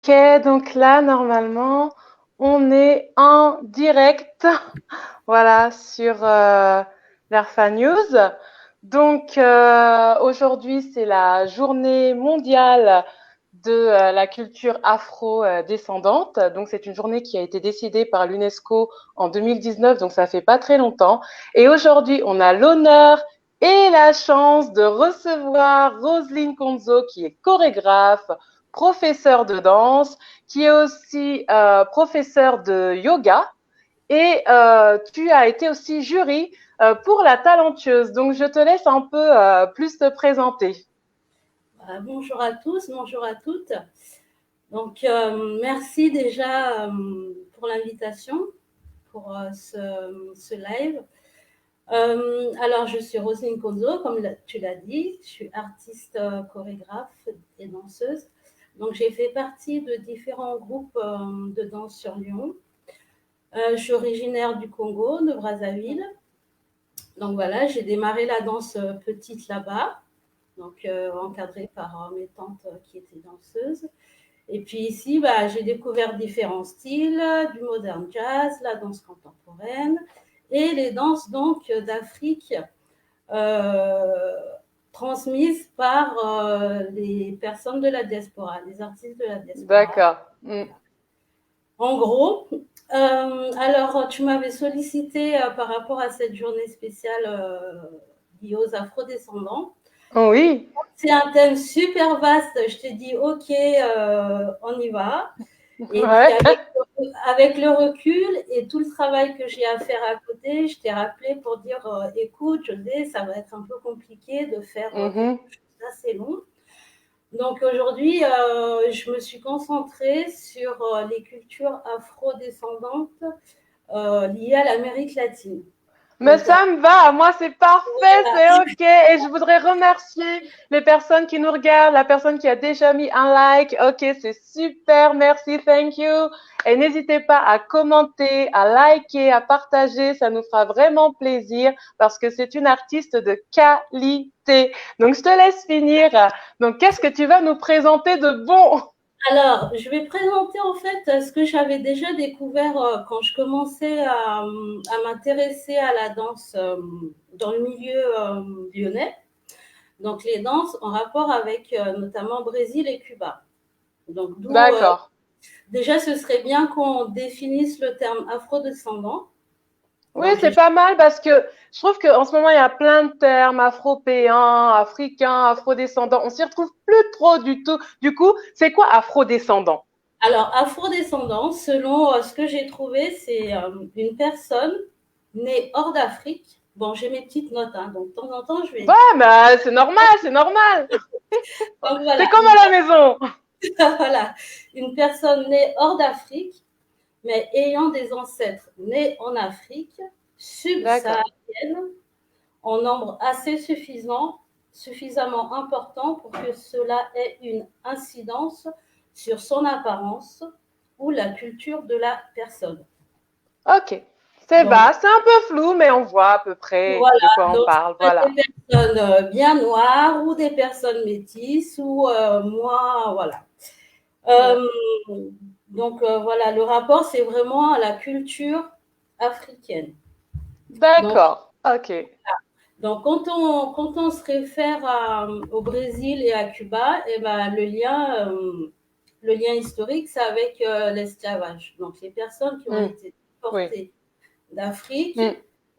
Ok, donc là, normalement, on est en direct, voilà, sur l'Erfa News. Donc, aujourd'hui, c'est la journée mondiale de la culture afro-descendante. Donc, c'est une journée qui a été décidée par l'UNESCO en 2019, donc ça fait pas très longtemps. Et aujourd'hui, on a l'honneur et la chance de recevoir Roselyne Konzo, qui est chorégraphe, professeure de danse, qui est aussi professeure de yoga. Et tu as été aussi jury pour la talentueuse. Donc, je te laisse un peu plus te présenter. Bonjour à tous, bonjour à toutes. Donc, merci déjà pour l'invitation pour ce live. Alors, je suis Roselyne Konzo, comme tu l'as dit. Je suis artiste, chorégraphe et danseuse. Donc, j'ai fait partie de différents groupes de danse sur Lyon. Je suis originaire du Congo, de Brazzaville. Donc voilà, j'ai démarré la danse petite là-bas, donc encadrée par mes tantes qui étaient danseuses. Et puis ici, j'ai découvert différents styles, du modern jazz, la danse contemporaine et les danses donc d'Afrique euh, transmises par les personnes de la diaspora, les artistes de la diaspora. D'accord. Mm. En gros, alors tu m'avais sollicité par rapport à cette journée spéciale liée aux afrodescendants. Oui, C'est un thème super vaste. Je t'ai dit, OK, on y va. Et puis, ouais. avec le recul et tout le travail que j'ai à faire à côté, je t'ai rappelé pour dire, écoute, je sais, ça va être un peu compliqué de faire quelque Mhm. chose d'assez long. Donc aujourd'hui, je me suis concentrée sur les cultures afro-descendantes liées à l'Amérique latine. Mais Donc, ça me va, moi c'est parfait, voilà. c'est ok. Et je voudrais remercier les personnes qui nous regardent, la personne qui a déjà mis un like. Ok, c'est super, merci, thank you. Et n'hésitez pas à commenter, à liker, à partager, ça nous fera vraiment plaisir parce que c'est une artiste de qualité. Donc je te laisse finir. Donc qu'est-ce que tu vas nous présenter de bon? Alors, je vais présenter en fait ce que j'avais déjà découvert quand je commençais à m'intéresser à la danse dans le milieu lyonnais. Donc, les danses en rapport avec notamment Brésil et Cuba. Donc, d'où D'accord. déjà, ce serait bien qu'on définisse le terme afrodescendant. Oui, Donc, c'est j'ai pas mal parce que je trouve qu'en ce moment, il y a plein de termes afropéens, africains, afrodescendants. On s'y retrouve plus trop du tout. Du coup, c'est quoi afrodescendant? Alors, afrodescendant, selon ce que j'ai trouvé, c'est une personne née hors d'Afrique. Bon, j'ai mes petites notes, hein, donc de temps en temps, je vais. Ouais, mais c'est normal, c'est normal. Donc voilà, C'est comme à la maison. voilà, une personne née hors d'Afrique, mais ayant des ancêtres nés en Afrique D'accord. subsaharienne, en nombre assez suffisant, suffisamment important pour que cela ait une incidence sur son apparence ou la culture de la personne. Ok. C'est Donc bas, c'est un peu flou, mais on voit à peu près de quoi voilà, on donc ça parle. peut être Voilà. des personnes bien noires ou des personnes métisses ou moins, voilà. Ouais. Euh, donc voilà, le rapport, c'est vraiment à la culture africaine. Donc, D'accord. Ok. quand on se réfère au Brésil et à Cuba, eh ben, le lien historique, c'est avec l'esclavage. Donc, les personnes qui ont Hmm. été Oui. déportées d'Afrique Hmm.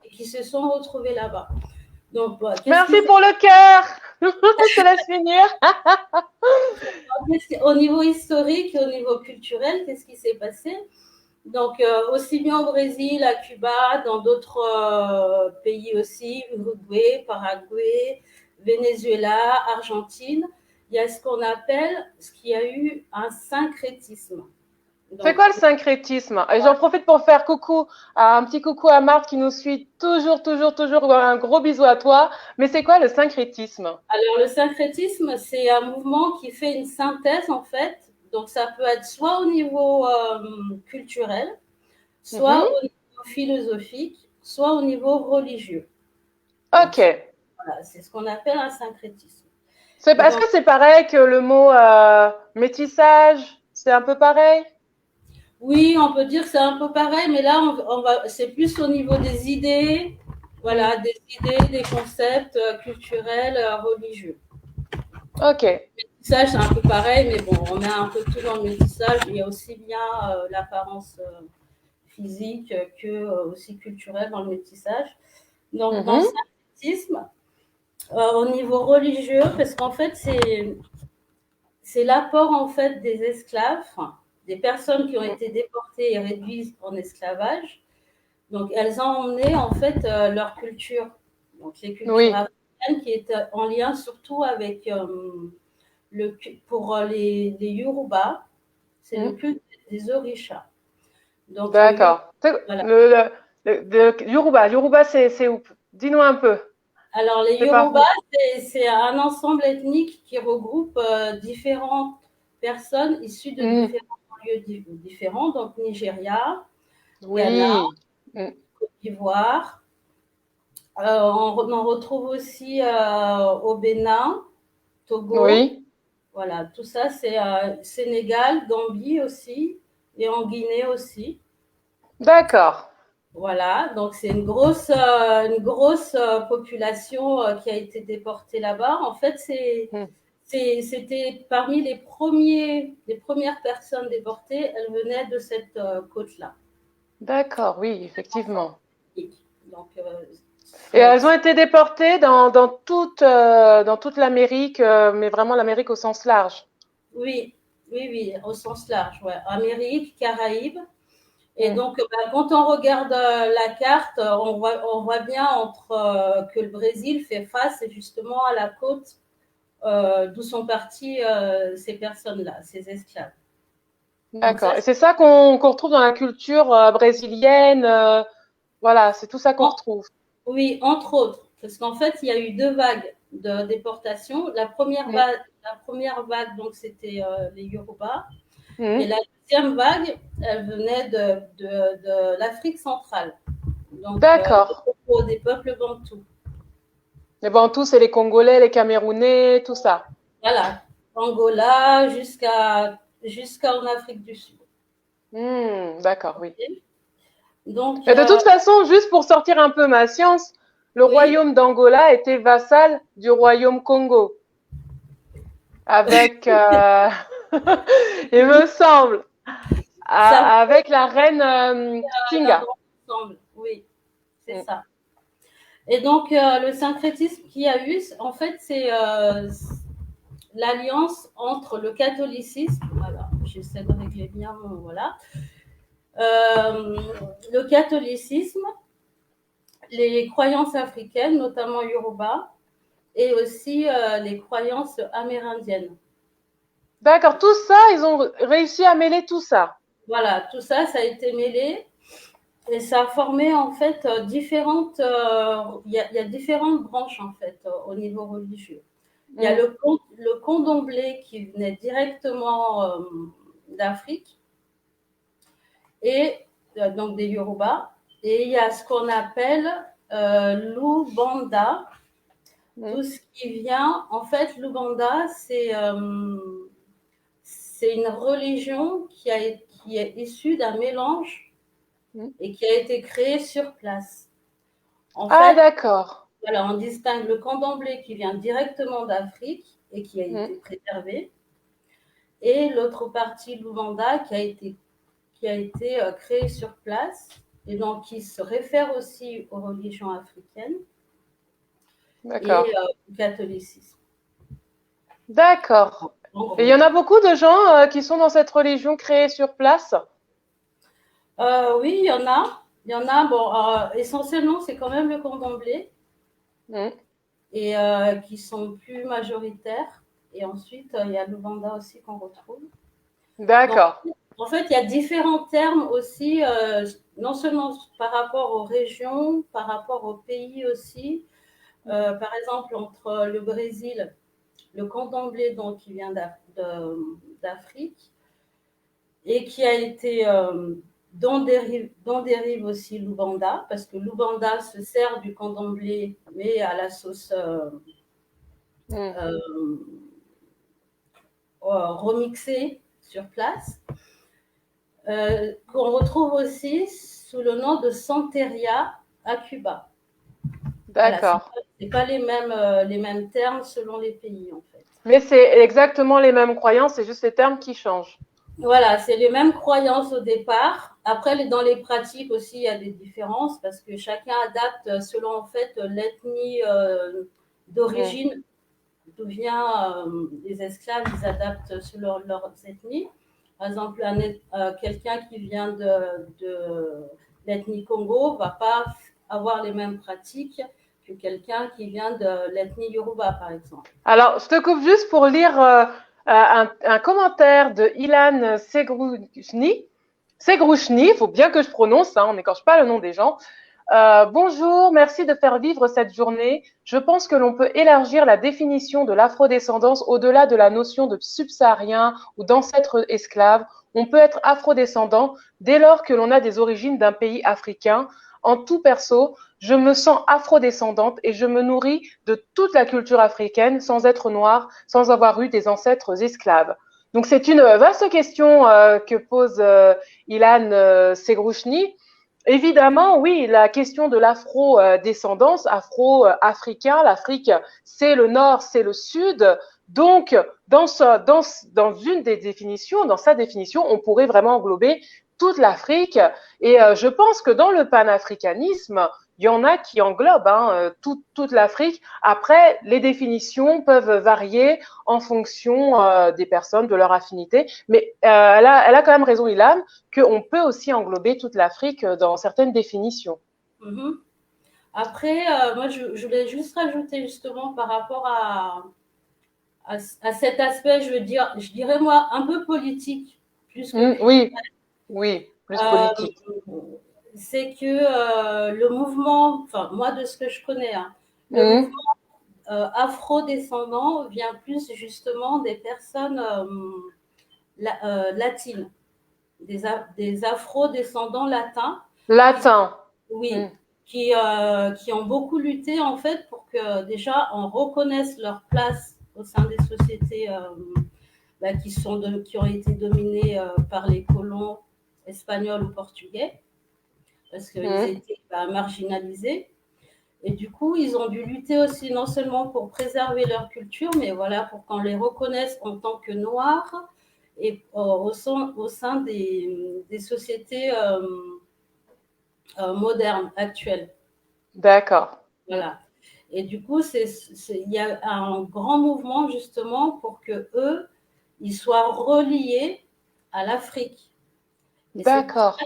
et qui se sont retrouvées là-bas. Donc, qu'est-ce qui Merci s'est pour le cœur. Je te laisse finir. au niveau historique et au niveau culturel, qu'est-ce qui s'est passé? Donc, aussi bien au Brésil, à Cuba, dans d'autres pays aussi, Uruguay, Paraguay, Venezuela, Argentine, il y a ce qu'on appelle, ce qui a eu un syncrétisme. C'est Donc, quoi le syncrétisme? Et j'en profite pour faire un petit coucou à Marthe qui nous suit toujours, toujours, toujours. Un gros bisou à toi. Mais c'est quoi le syncrétisme? alors le syncrétisme, c'est un mouvement qui fait une synthèse en fait. Donc, ça peut être soit au niveau culturel, soit Mhm. au niveau philosophique, soit au niveau religieux. Donc, Ok. voilà, c'est ce qu'on appelle un syncrétisme. Et Est-ce donc, que c'est pareil que le mot métissage? C'est un peu pareil? Oui, on peut dire que c'est un peu pareil, mais là, c'est plus au niveau des idées, voilà, des idées, des concepts culturels, religieux. Ok, Le métissage, c'est un peu pareil, mais bon, on met un peu tout dans le métissage. Il y a aussi bien l'apparence physique que aussi culturelle dans le métissage. Donc, dans le mhm, syncrétisme, au niveau religieux, parce qu'en fait, c'est l'apport en fait des esclaves, enfin, des personnes qui ont été déportées et réduites en esclavage. Donc, elles ont emmené en fait leur culture, donc les cultures oui, africaines qui étaient en lien surtout avec pour les Yoruba, c'est le mm, culte des orishas. Donc, d'accord. voilà. Yoruba, c'est où? Dis-nous un peu. Alors, les C'est par Yoruba, où? c'est un ensemble ethnique qui regroupe différentes personnes issues de Mm, différents lieux différents, donc Nigeria, Ghana, oui, mm, Côte d'Ivoire. On en retrouve aussi au Bénin, Togo. oui, Voilà, tout ça, c'est Sénégal, Gambie aussi, et en Guinée aussi. d'accord. Voilà, donc c'est une grosse population qui a été déportée là-bas. En fait, Mm, c'était parmi les premières personnes déportées, elles venaient de cette côte-là. d'accord, oui, effectivement. Donc, Et elles ont été déportées dans toute l'Amérique, mais vraiment l'Amérique au sens large. oui, oui, oui, au sens large, ouais. Amérique, Caraïbes. Et Mm, donc, quand on regarde la carte, on voit bien que le Brésil fait face justement à la côte d'où sont partis ces personnes-là, ces esclaves. Donc ça, d'accord. Et c'est ça qu'on retrouve dans la culture brésilienne. Voilà, c'est tout ça qu'on en- retrouve. oui, entre autres, parce qu'en fait, il y a eu deux vagues de déportation. Mm, La première vague, donc c'était les Yoruba, et mm. la deuxième vague, elle venait de l'Afrique centrale, donc D'accord. des peuples bantous. Les Bantous, c'est les Congolais, les Camerounais, tout ça. Voilà, Angola jusqu'en Afrique du Sud. D'accord, oui. Donc, Et de toute façon, juste pour sortir un peu ma science, le oui, royaume d'Angola était vassal du royaume Congo, avec, il me semble, ça avec la reine va Kinga. dans l'ensemble. Oui, c'est Mm. ça. Et donc, le syncrétisme qu'il y a eu, en fait, c'est l'alliance entre le catholicisme, voilà, j'essaie de régler bien mon, voilà, euh, le catholicisme, les croyances africaines, notamment Yoruba, et aussi les croyances amérindiennes. D'accord, tout ça, ils ont réussi à mêler tout ça. Voilà, tout ça, ça a été mêlé et ça a formé en fait il y a différentes branches en fait au niveau religieux. Il y a Mm. le candomblé qui venait directement d'Afrique et donc des Yoruba. Et il y a ce qu'on appelle l'Ubanda. Mm. Tout ce qui vient, en fait, l'Ubanda, c'est une religion qui est issue d'un mélange Mm. et qui a été créée sur place. En Ah, fait, d'accord. voilà, on distingue le candomblé qui vient directement d'Afrique et qui a Mm. été préservé, et l'autre partie, l'Ouganda, qui a été créée sur place et donc qui se réfère aussi aux religions africaines et D'accord. au catholicisme. D'accord. En Et il y gros. en a beaucoup de gens qui sont dans cette religion créée sur place. Oui, il y en a. Il y en a, bon, essentiellement, c'est quand même le candomblé Mm. et qui sont plus majoritaires. Et ensuite, il y a l'Ouganda aussi qu'on retrouve. Donc, D'accord. en fait, il y a différents termes aussi, non seulement par rapport aux régions, par rapport aux pays aussi. Par exemple, entre le Brésil, le candomblé, donc, qui vient d'Afrique et qui a été, dont dérive aussi l'Ouganda, parce que l'Ouganda se sert du candomblé, mais à la sauce Mm. remixée sur place, qu'on retrouve aussi sous le nom de Santeria à Cuba. D'accord. Voilà, c'est pas les mêmes termes selon les pays en fait. Mais c'est exactement les mêmes croyances, c'est juste les termes qui changent. Voilà, c'est les mêmes croyances au départ. Après, dans les pratiques aussi, il y a des différences parce que chacun adapte selon en fait l'ethnie d'origine, d'où viennent les esclaves, ils adaptent selon leurs ethnies. Par exemple, quelqu'un qui vient de l'ethnie Congo va pas avoir les mêmes pratiques que quelqu'un qui vient de l'ethnie Yoruba, par exemple. Alors, je te coupe juste pour lire un commentaire de Ilan Segrouchny. Segrouchny, il faut bien que je prononce, hein, on n'écorche pas le nom des gens. Bonjour, merci de faire vivre cette journée. Je pense que l'on peut élargir la définition de l'afrodescendance au-delà de la notion de subsaharien ou d'ancêtre esclave. On peut être afrodescendant dès lors que l'on a des origines d'un pays africain. En tout perso, je me sens afrodescendante et je me nourris de toute la culture africaine sans être noire, sans avoir eu des ancêtres esclaves. Donc c'est une vaste question que pose Ilan Segrouchny. Évidemment, oui, la question de l'afro-descendance, afro-africain, l'Afrique, c'est le nord, c'est le sud. Donc, dans une des définitions, dans sa définition, on pourrait vraiment englober toute l'Afrique. Et je pense que dans le panafricanisme, il y en a qui englobent toute l'Afrique. Après, les définitions peuvent varier en fonction des personnes, de leur affinité. Mais elle a quand même raison, Ilan, qu'on peut aussi englober toute l'Afrique dans certaines définitions. Mm-hmm. Après, moi, je voulais juste rajouter justement par rapport à cet aspect, je dirais moi, un peu politique, plus que Oui, oui, plus politique. c'est que le mouvement, enfin moi de ce que je connais, hein, le Mmh. mouvement afro-descendant vient plus justement des personnes latines, des afro-descendants latins, qui, Latin. oui, Mmh. qui ont beaucoup lutté en fait pour que déjà on reconnaisse leur place au sein des sociétés qui ont été dominées par les colons espagnols ou portugais, parce qu'ils Mmh. étaient marginalisés. Et du coup, ils ont dû lutter aussi non seulement pour préserver leur culture, mais voilà, pour qu'on les reconnaisse en tant que noirs et au sein des sociétés modernes, actuelles. D'accord. Mmh. Voilà. Et du coup, il y a un grand mouvement justement pour que eux, ils soient reliés à l'Afrique. Et c'est pour ça D'accord.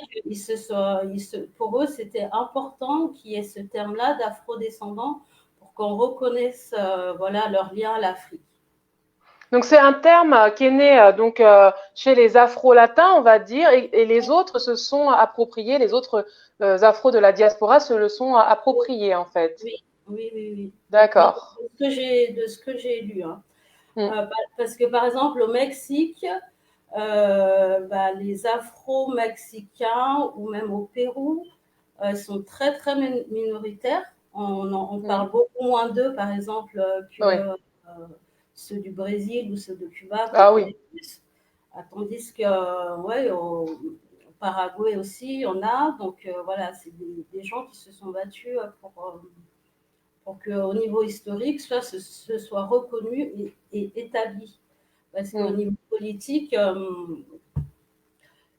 pour eux, c'était important qu'il y ait ce terme-là d'afro-descendant pour qu'on reconnaisse voilà, leur lien à l'Afrique. Donc c'est un terme qui est né donc chez les Afro-Latins, on va dire, et les autres se sont appropriés, les autres Afro de la diaspora se le sont appropriés en fait. Oui, oui, oui, oui. D'accord. De ce que j'ai lu. Hein. Mmh. Parce que par exemple, au Mexique, les Afro-Mexicains ou même au Pérou sont très très minoritaires. On Mmh. parle beaucoup moins d'eux, par exemple, que Oui. ceux du Brésil ou ceux de Cuba qu'on Ah oui. connaît plus. Tandis que, ouais, au Paraguay aussi, on a. Donc voilà, c'est des gens qui se sont battus pour qu'au niveau historique, ce soit reconnu et établi. Parce qu'au Mmh. niveau politique,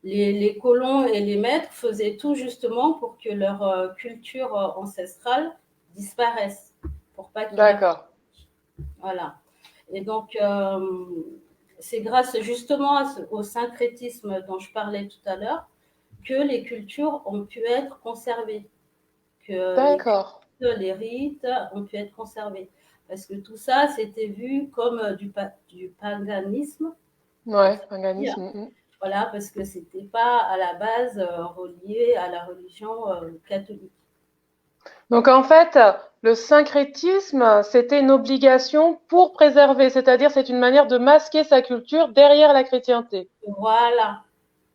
les colons et les maîtres faisaient tout justement pour que leur culture ancestrale disparaisse, pour pas qu'il y ait D'accord. d'Afrique. Voilà. Et donc, c'est grâce justement au syncrétisme dont je parlais tout à l'heure que les cultures ont pu être conservées, que les D'accord. cultes, les rites ont pu être conservés. Parce que tout ça, c'était vu comme du paganisme, comme Ouais, ça veut dire. paganisme. Mmh. Voilà, parce que c'était pas à la base relié à la religion catholique. Donc en fait, le syncrétisme, c'était une obligation pour préserver, c'est-à-dire c'est une manière de masquer sa culture derrière la chrétienté. Voilà,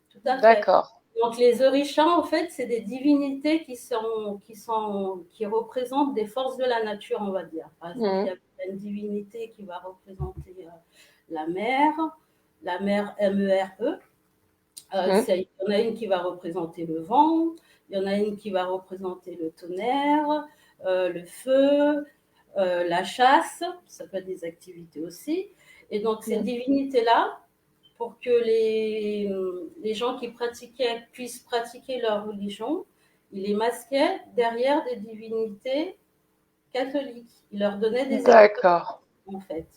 tout à fait. D'accord. Donc les orishas, en fait, c'est des divinités qui représentent des forces de la nature, on va dire. Par exemple, il y Mmh. a une divinité qui va représenter la mer, la mer MERE. Il y en a une qui va représenter le vent, il y en a une qui va représenter le tonnerre, le feu, la chasse, ça peut être des activités aussi. Et donc ces divinités-là, pour que les gens qui pratiquaient puissent pratiquer leur religion, ils les masquaient derrière des divinités catholiques. Ils leur donnaient des étoiles, D'accord. en fait.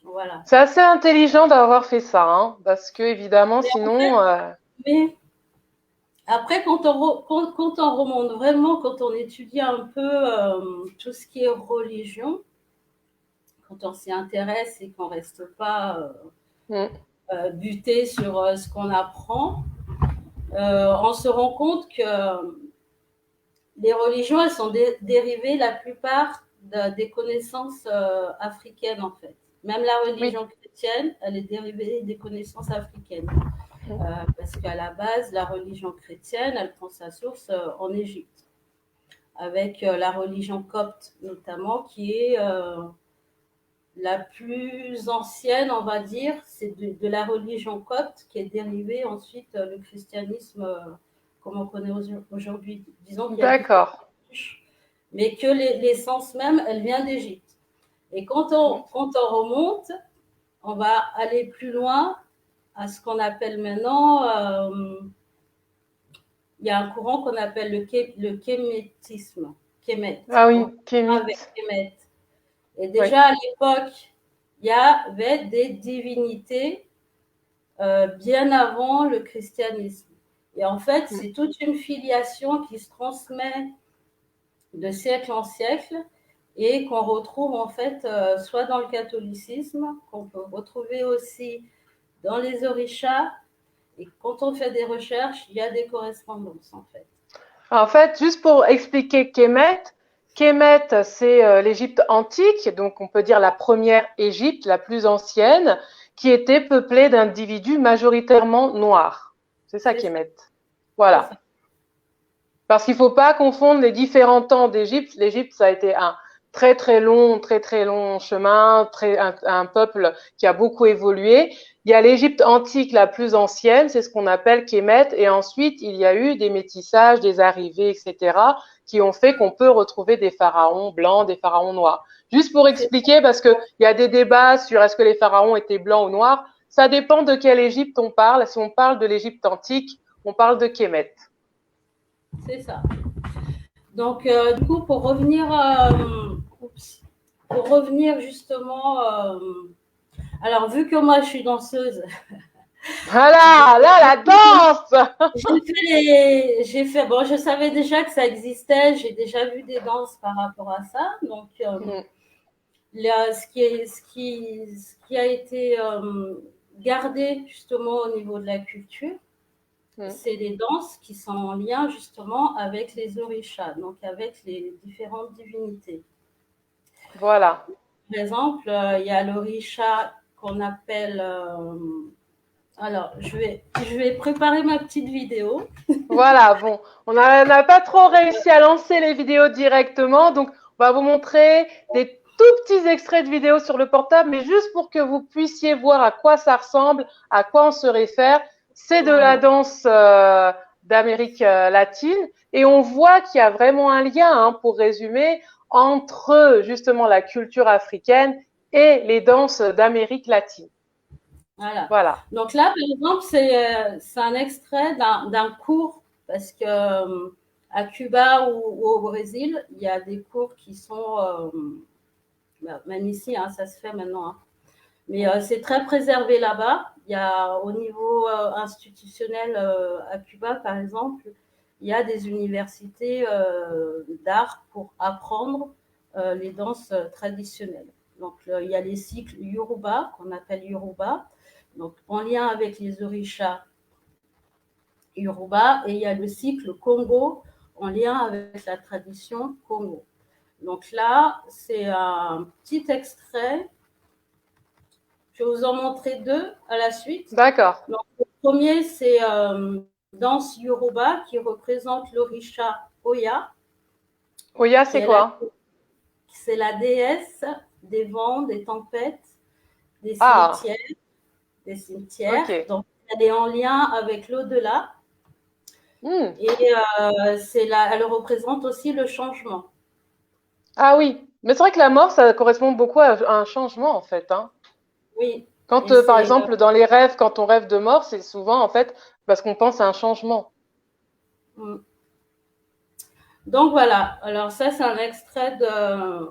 Voilà. C'est assez intelligent d'avoir fait ça, hein, parce que évidemment, Mais en fait, sinon, mais après, quand on remonte vraiment, quand on étudie un peu tout ce qui est religion, quand on s'y intéresse et qu'on ne reste pas buté sur ce qu'on apprend, on se rend compte que les religions, elles sont dérivées la plupart des connaissances africaines, en fait. Même la religion chrétienne, elle est dérivée des connaissances africaines. Parce qu'à la base, la religion chrétienne, elle prend sa source en Égypte, avec la religion copte notamment, qui est la plus ancienne, on va dire, c'est de la religion copte qui est dérivée ensuite le christianisme comme on connaît aujourd'hui. Disons qu'il y a d'accord. mais que l'essence même, elle vient d'Égypte. Et quand on remonte, on va aller plus loin à ce qu'on appelle maintenant, il y a un courant qu'on appelle le kémétisme. Kémet. Ah oui, Avec kémite. Kémet. Et déjà à l'époque, il y avait des divinités bien avant le christianisme. Et en fait, c'est toute une filiation qui se transmet de siècle en siècle et qu'on retrouve en fait soit dans le catholicisme, qu'on peut retrouver aussi dans les orishas. Et quand on fait des recherches, il y a des correspondances en fait. En fait, juste pour expliquer Kémet, Kémet, c'est l'Égypte antique, donc on peut dire la première Égypte, la plus ancienne, qui était peuplée d'individus majoritairement noirs. C'est ça, Kémet. Voilà. Ça. Parce qu'il ne faut pas confondre les différents temps d'Égypte. L'Égypte, ça a été un très long chemin, un peuple qui a beaucoup évolué. Il y a l'Égypte antique la plus ancienne, c'est ce qu'on appelle Kémet, et ensuite il y a eu des métissages, des arrivées, etc., qui ont fait qu'on peut retrouver des pharaons blancs, des pharaons noirs. Juste pour expliquer, parce qu'il y a des débats sur est-ce que les pharaons étaient blancs ou noirs, ça dépend de quelle Égypte on parle. Si on parle de l'Égypte antique, on parle de Kémet. C'est ça. Donc, du coup, pour revenir justement, alors vu que moi je suis danseuse, Voilà, là, la danse. j'ai fait, bon, je savais déjà que ça existait, j'ai déjà vu des danses par rapport à ça. Donc, ce qui a été gardé justement au niveau de la culture, c'est les danses qui sont en lien justement avec les orishas, donc avec les différentes divinités. Voilà. Par exemple, il y a l'orisha qu'on appelle. Alors, je vais préparer ma petite vidéo. Voilà, bon, on n'a pas trop réussi à lancer les vidéos directement, donc on va vous montrer des tout petits extraits de vidéos sur le portable, mais juste pour que vous puissiez voir à quoi ça ressemble, à quoi on se réfère. C'est de la danse d'Amérique latine et on voit qu'il y a vraiment un lien, hein, pour résumer, entre justement la culture africaine et les danses d'Amérique latine. Voilà. Voilà. Donc là, par exemple, c'est un extrait d'un cours, parce que à Cuba ou au Brésil, il y a des cours qui sont, même ici, hein, ça se fait maintenant, hein. Mais c'est très préservé là-bas. Il y a au niveau institutionnel à Cuba, par exemple, il y a des universités d'art pour apprendre les danses traditionnelles. Donc il y a les cycles Yoruba, qu'on appelle Yoruba, donc en lien avec les orishas Yoruba, et il y a le cycle Congo en lien avec la tradition Congo. Donc là, c'est un petit extrait. Je vais vous en montrer deux à la suite. D'accord. Donc, le premier, c'est danse Yoruba qui représente l'orisha Oya. Oya, c'est quoi? C'est la déesse des vents, des tempêtes, des Ah, cimetières. des cimetières. Ok. Donc, elle est en lien avec l'au-delà. Hmm. Et elle représente aussi le changement. Ah oui, mais c'est vrai que la mort, ça correspond beaucoup à un changement en fait, hein. Oui, Quand, et par c'est exemple, dans les rêves, quand on rêve de mort, c'est souvent en fait parce qu'on pense à un changement. donc voilà. Alors ça, c'est un extrait de.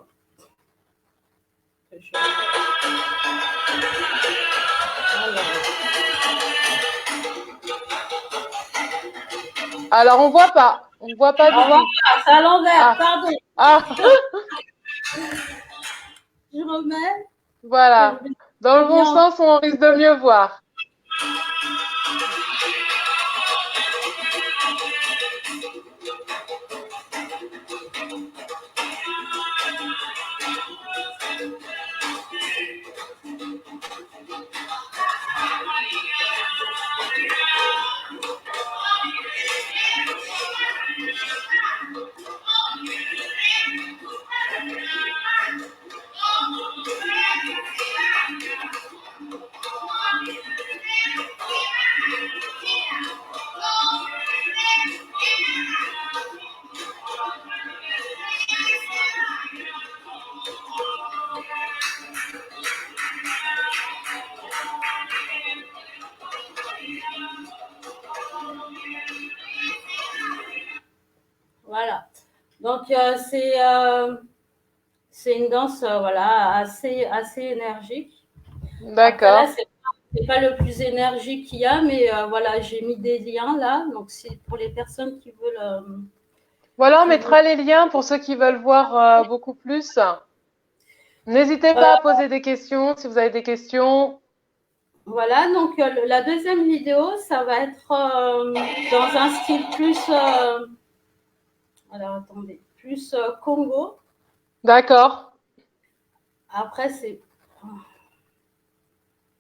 Alors on voit pas On du va tout. voir, c'est à l'envers. Ah, Pardon. ah, Je remets. Que voilà. je vais Dans le bon bien. sens, on risque de mieux voir. Voilà. Donc c'est une danse voilà assez énergique. Après là, D'accord. c'est pas le plus énergique qu'il y a, mais voilà, j'ai mis des liens là. Donc c'est pour les personnes Voilà, on qui veulent. mettra les liens pour ceux qui veulent voir beaucoup plus. N'hésitez Euh, pas à poser des questions si vous avez des questions. voilà, donc la deuxième vidéo, ça va être dans un style plus. Alors attendez, plus Congo. D'accord. Après, c'est.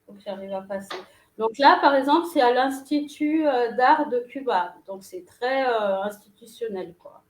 Faut que j'arrive à passer. Donc là, par exemple, c'est à l'Institut d'art de Cuba. Donc c'est très institutionnel, quoi.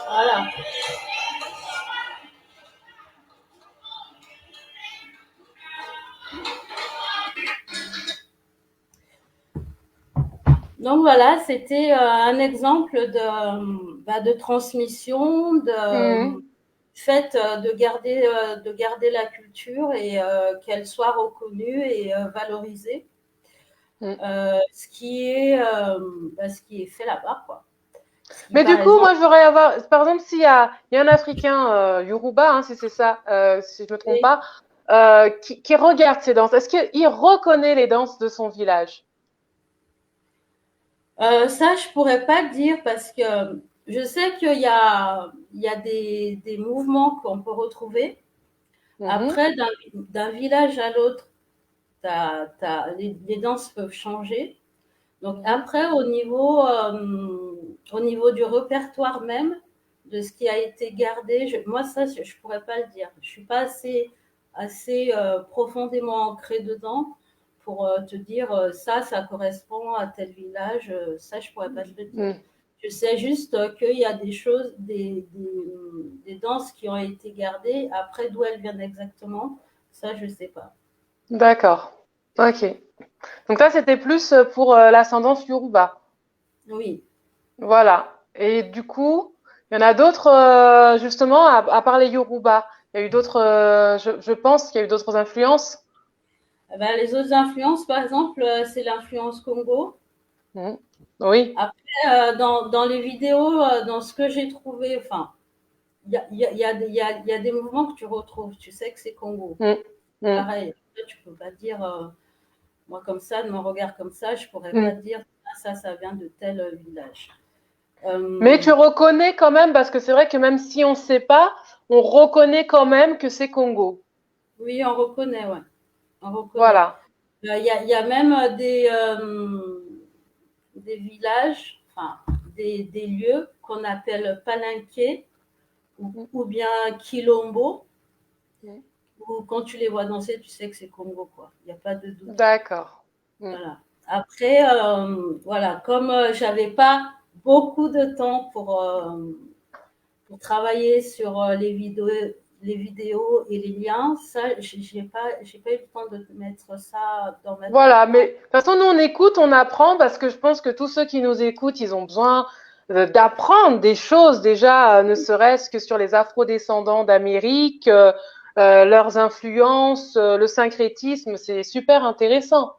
Voilà. Donc voilà, c'était un exemple de transmission, de Mhm. fait de garder la culture et qu'elle soit reconnue et valorisée, Mhm. ce qui est fait là-bas, quoi. Ce qui, Mais du par coup, exemple, moi, je voudrais avoir, par exemple, il y a un Africain, Yoruba, hein, si c'est ça, si je me trompe pas, qui regarde ces danses, est-ce qu'il reconnaît les danses de son village? ça, je pourrais pas le dire parce que je sais il y a des mouvements qu'on peut retrouver. Mhm. Après, d'un village à l'autre, les danses peuvent changer. Donc Mhm. après, au niveau du répertoire même, de ce qui a été gardé, moi ça, je pourrais pas le dire. Je suis pas assez profondément ancrée dedans pour te dire ça correspond à tel village. Ça, je pourrais pas te le dire. Mhm. Je sais juste qu'il y a des choses, des danses qui ont été gardées. Après, d'où elles viennent exactement, ça, je sais pas. D'accord. Ok. Donc ça, c'était plus pour l'ascendance Yoruba. Oui. Voilà. Et du coup, il y en a d'autres, justement, à part les Yoruba. Il y a eu d'autres, je pense qu'il y a eu d'autres influences. Eh ben, les autres influences, par exemple, c'est l'influence Congo. Mhm. Oui. Après, dans les vidéos, dans ce que j'ai trouvé, enfin, il y a des mouvements que tu retrouves. Tu sais que c'est Congo. Mhm. Mhm. Pareil, tu peux pas dire, moi comme ça, de mon regard comme ça, je pourrais pas Mhm. te dire, ah, ça vient de tel village. Mais tu reconnais quand même, parce que c'est vrai que même si on ne sait pas, on reconnaît quand même que c'est Congo. Oui, on reconnaît, ouais. On reconnaît. Voilà. Il y a même des villages, enfin, des lieux qu'on appelle palinqués ou bien Kilombo, où quand tu les vois danser, tu sais que c'est Congo, quoi. Il n'y a pas de doute. D'accord. Voilà. Après, voilà, comme j'avais pas beaucoup de temps pour travailler sur les vidéos et les liens, ça, j'ai pas eu le temps de mettre ça dans ma Voilà, vidéo. mais de toute façon, nous on écoute, on apprend parce que je pense que tous ceux qui nous écoutent, ils ont besoin d'apprendre des choses déjà, ne serait-ce que sur les afro-descendants d'Amérique, leurs influences, le syncrétisme, c'est super intéressant.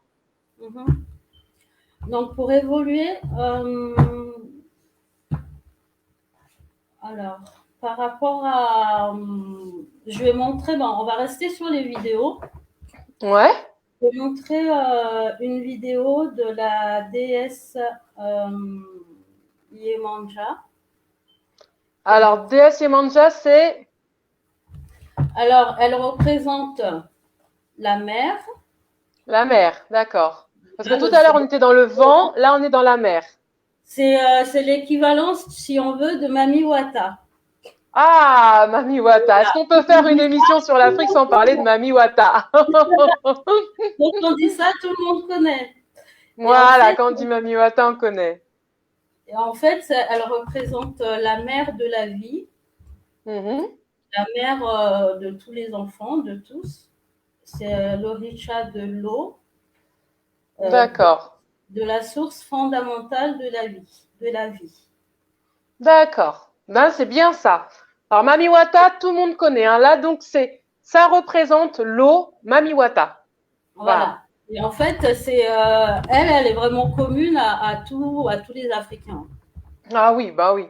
Mhm. Donc, pour évoluer, alors, par rapport à, je vais montrer, bon, on va rester sur les vidéos. Ouais. Je vais montrer une vidéo de la déesse Yemanja. Alors, déesse Yemanja, c'est Alors, elle représente la mer. la mer, d'accord. Parce que Hein, tout à l'heure on était dans le vent, là on est dans la mer. c'est l'équivalence, si on veut, de Mami Wata. Ah, Mami Wata. Est-ce qu'on peut faire une émission sur l'Afrique sans parler de Mami Wata? Donc, on dit ça, tout le monde connaît. Et en Voilà, fait, quand on dit Mami Wata, on connaît. elle représente la mère de la vie, Mhm. la mère de tous les enfants, de tous. C'est l'Orisha de l'eau, euh, D'accord. de la source fondamentale de la vie, de la vie. D'accord. Ben, c'est bien ça. Alors, Mami Wata, tout le monde connaît, hein. Là, donc, ça représente l'eau Mami Wata. Voilà. Voilà. Et en fait, elle est vraiment commune à tous les Africains. Ah oui, bah oui.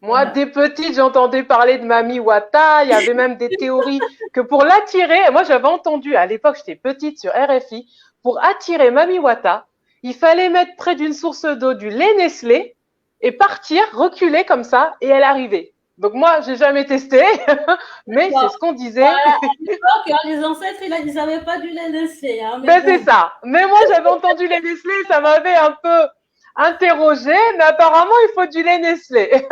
Moi, Voilà. dès petite, j'entendais parler de Mami Wata. Il y avait même des théories que pour l'attirer, moi, j'avais entendu, à l'époque, j'étais petite sur RFI, pour attirer Mami Wata, il fallait mettre près d'une source d'eau du lait Nestlé et partir, reculer comme ça, et elle arrivait. Donc moi, j'ai jamais testé, mais Bon, c'est ce qu'on disait. voilà, à l'époque, hein, les ancêtres, ils n'avaient pas du lait Nestlé, hein, mais Ben c'est bon. ça. Mais moi, j'avais entendu lait Nestlé, ça m'avait un peu interrogé, mais apparemment, il faut du lait Nestlé.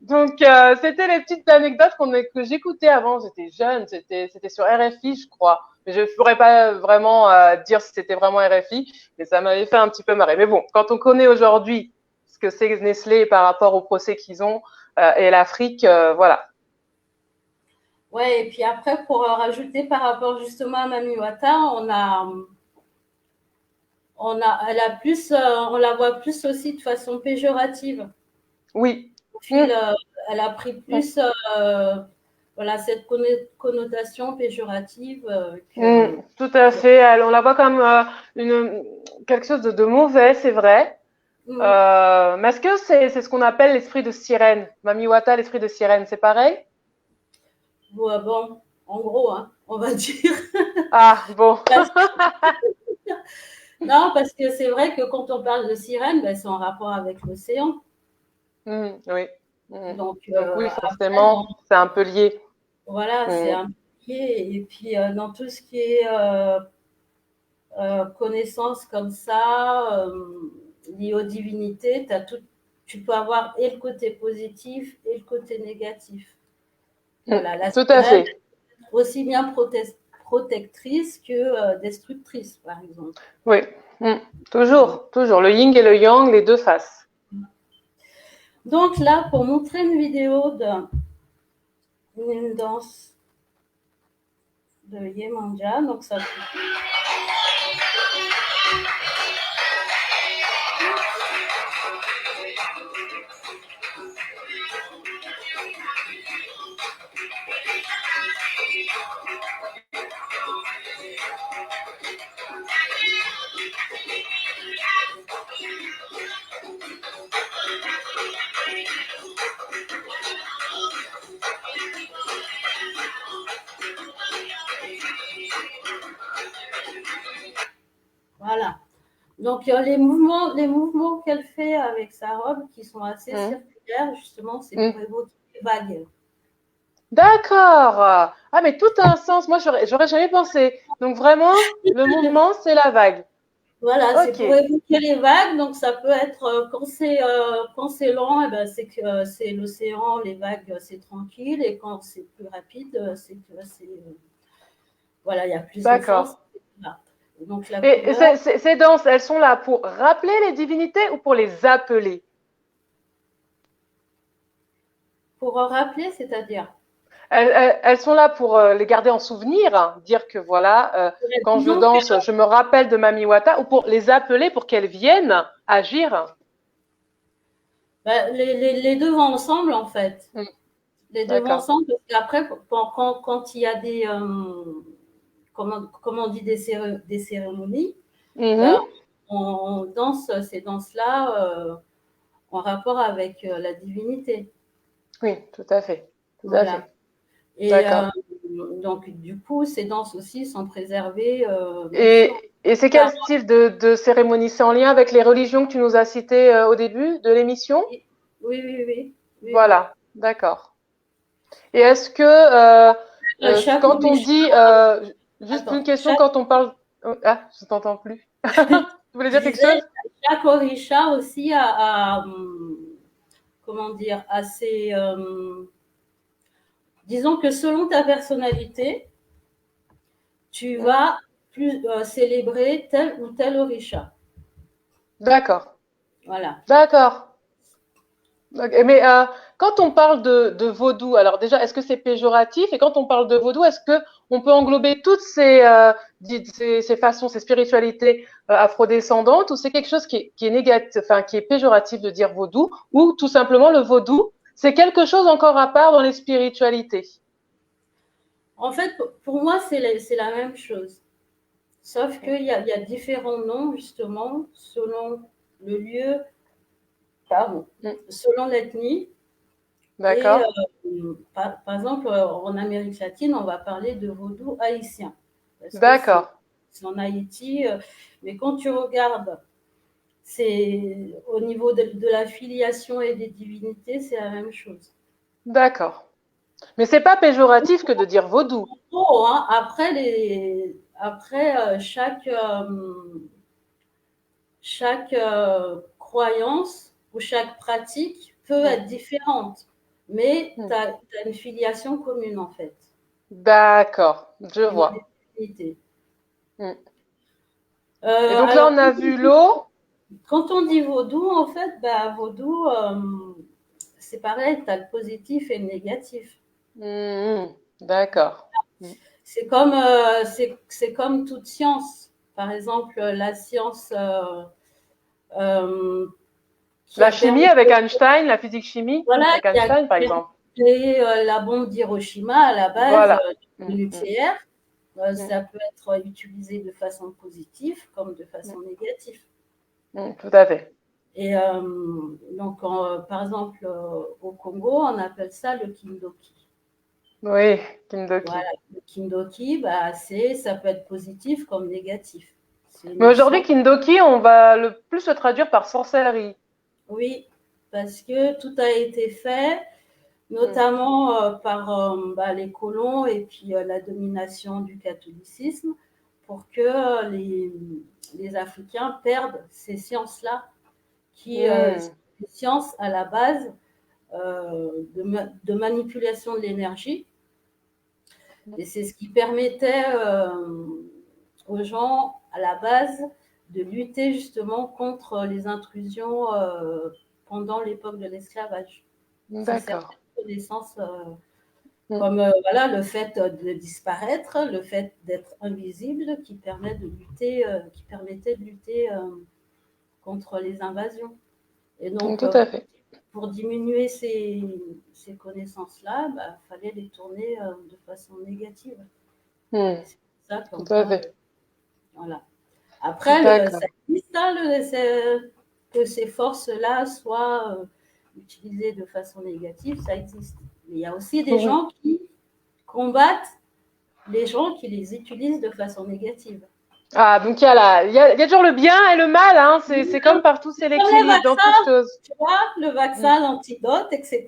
Donc, c'était les petites anecdotes que j'écoutais avant. J'étais jeune, c'était sur RFI, je crois. Mais je ne pourrais pas vraiment dire si c'était vraiment RFI, mais ça m'avait fait un petit peu marrer. Mais bon, quand on connaît aujourd'hui ce que c'est Nestlé par rapport au procès qu'ils ont et l'Afrique, voilà. Ouais, et puis après, pour rajouter par rapport justement à Mami Wata, on la voit plus aussi de façon péjorative. Oui. Au Mmh. fil, elle a pris plus voilà, cette connotation péjorative que. Tout à fait. On la voit comme quelque chose de mauvais, c'est vrai. Mm. Mais est-ce que c'est ce qu'on appelle l'esprit de sirène? Mami Wata, l'esprit de sirène, c'est pareil? Bon, en gros, hein, on va dire. Ah, bon. Parce- Non, parce que c'est vrai que quand on parle de sirène, ben, c'est en rapport avec l'océan. Oui. Mmh. Donc, Donc oui, après, forcément, c'est un peu lié. voilà, c'est Mmh. un peu lié. Et puis, dans tout ce qui est connaissances comme ça, liées aux divinités, tu peux avoir et le côté positif et le côté négatif. Voilà, la Tout à sirène, fait. aussi bien protectrice que destructrice, par exemple. Oui. Mmh. Voilà. Toujours, toujours. Le yin et le yang, les deux faces. Donc là, pour montrer une vidéo d'une danse de Yemanja, donc ça. Voilà. Donc, les mouvements qu'elle fait avec sa robe, qui sont assez circulaires, justement, c'est pour évoquer les vagues. D'accord. Ah, mais tout a un sens. Moi, j'aurais jamais pensé. Donc, vraiment, le mouvement, c'est la vague. Voilà, c'est Ok. pour évoquer les vagues. Donc, ça peut être, quand c'est lent, eh ben, c'est que c'est l'océan, les vagues, c'est tranquille. Et quand c'est plus rapide, c'est que voilà, il y a plus de D'accord. force. Donc, la Et couleur, ces danses, elles sont là pour rappeler les divinités ou pour les appeler? pour rappeler, c'est-à-dire, Elles sont là pour les garder en souvenir, hein, dire que voilà, quand je disons que danse, je me rappelle de Mami Wata, ou pour les appeler pour qu'elles viennent agir. les deux vont ensemble, en fait. Mm. Les deux vont D'accord. ensemble, parce qu'après, quand il y a des, comment on dit, des cérémonies, ben, Mhm. on danse ces danses-là en rapport avec la divinité. Oui, tout à fait. Tout à Voilà. fait. Et D'accord. donc, du coup, ces danses aussi sont préservées, bien sûr. Et c'est Par- quel style de cérémonie? C'est en lien avec les religions que tu nous as citées au début de l'émission? Oui, oui, oui, oui, oui, oui. Voilà, d'accord. Et est-ce que Chaque quand on Orisha, dit, juste une attends, question, quand on parle, oh, ah, je t'entends plus. Tu voulais je dire quelque disais, chose? chaque Orisha aussi comment dire, a ses, disons que selon ta personnalité, tu Hmm. vas plus célébrer tel ou tel Orisha. D'accord, Voilà. d'accord. Ok, mais quand on parle de vaudou, alors déjà, est-ce que c'est péjoratif? Et quand on parle de vaudou, est-ce que on peut englober toutes ces façons, ces spiritualités afrodescendantes, ou c'est quelque chose qui est négatif, enfin qui est péjoratif de dire vaudou, ou tout simplement le vaudou, c'est quelque chose encore à part dans les spiritualités? En fait, pour moi, c'est la même chose. Sauf qu'il y a différents noms, justement, selon le lieu, pardon, Mm. selon l'ethnie. Et D'accord, par exemple, en Amérique latine, on va parler de vaudou haïtien. Parce que c'est d'accord, en Haïti. Mais quand tu regardes, c'est au niveau de la filiation et des divinités, c'est la même chose. d'accord. Mais c'est pas péjoratif que de dire vaudou. Oh, hein, après chaque croyance ou chaque pratique peut Mm. être différente, mais tu Mm. as une filiation commune en fait, D'accord, je au niveau des vois. divinités. Mm. Et donc là, Alors, on a vu l'eau. quand on dit vaudou, en fait, bah, vaudou, c'est pareil, tu as le positif et le négatif. D'accord. Mm. C'est comme toute science. Par exemple, la science euh, qui La a chimie permis avec Einstein, la physique chimie voilà, avec qui a Einstein, par exemple. créé la bombe d'Hiroshima à la base Voilà. du Mm, mm, nucléaire. mm, Ça peut être utilisé de façon positive comme de mm, façon négative. tout à fait. Et donc, par exemple, au Congo, on appelle ça le kindoki. Oui, Kindoki. Voilà, le kindoki, bah, ça peut être positif comme négatif. C'est une Mais aujourd'hui, notion. Kindoki, on va le plus le traduire par sorcellerie. Oui, parce que tout a été fait, Mm, notamment par les colons et puis la domination du catholicisme, pour que les Africains perdent ces sciences-là, qui sont mm, des sciences à la base de manipulation de l'énergie. Et c'est ce qui permettait aux gens, à la base, de lutter justement contre les intrusions pendant l'époque de l'esclavage. C'est d'accord. certaines connaissances Mm, comme voilà, le fait de disparaître, le fait d'être invisible qui permettait de lutter contre les invasions. Et donc, tout à fait. pour diminuer ces connaissances-là, bah, fallait les tourner de façon négative. Mm, C'est pour ça tout comme à quoi, fait. voilà. Après, ça D'accord. existe, hein, que ces forces-là soient utilisées de façon négative, ça existe. Mais il y a aussi des Oui. gens qui combattent les gens qui les utilisent de façon négative. Ah, donc il y a toujours le bien et le mal, hein. C'est comme partout, c'est Comme les l'équilibre dans toute vaccins, chose. tu vois, le Mm. vaccin, l'antidote, etc.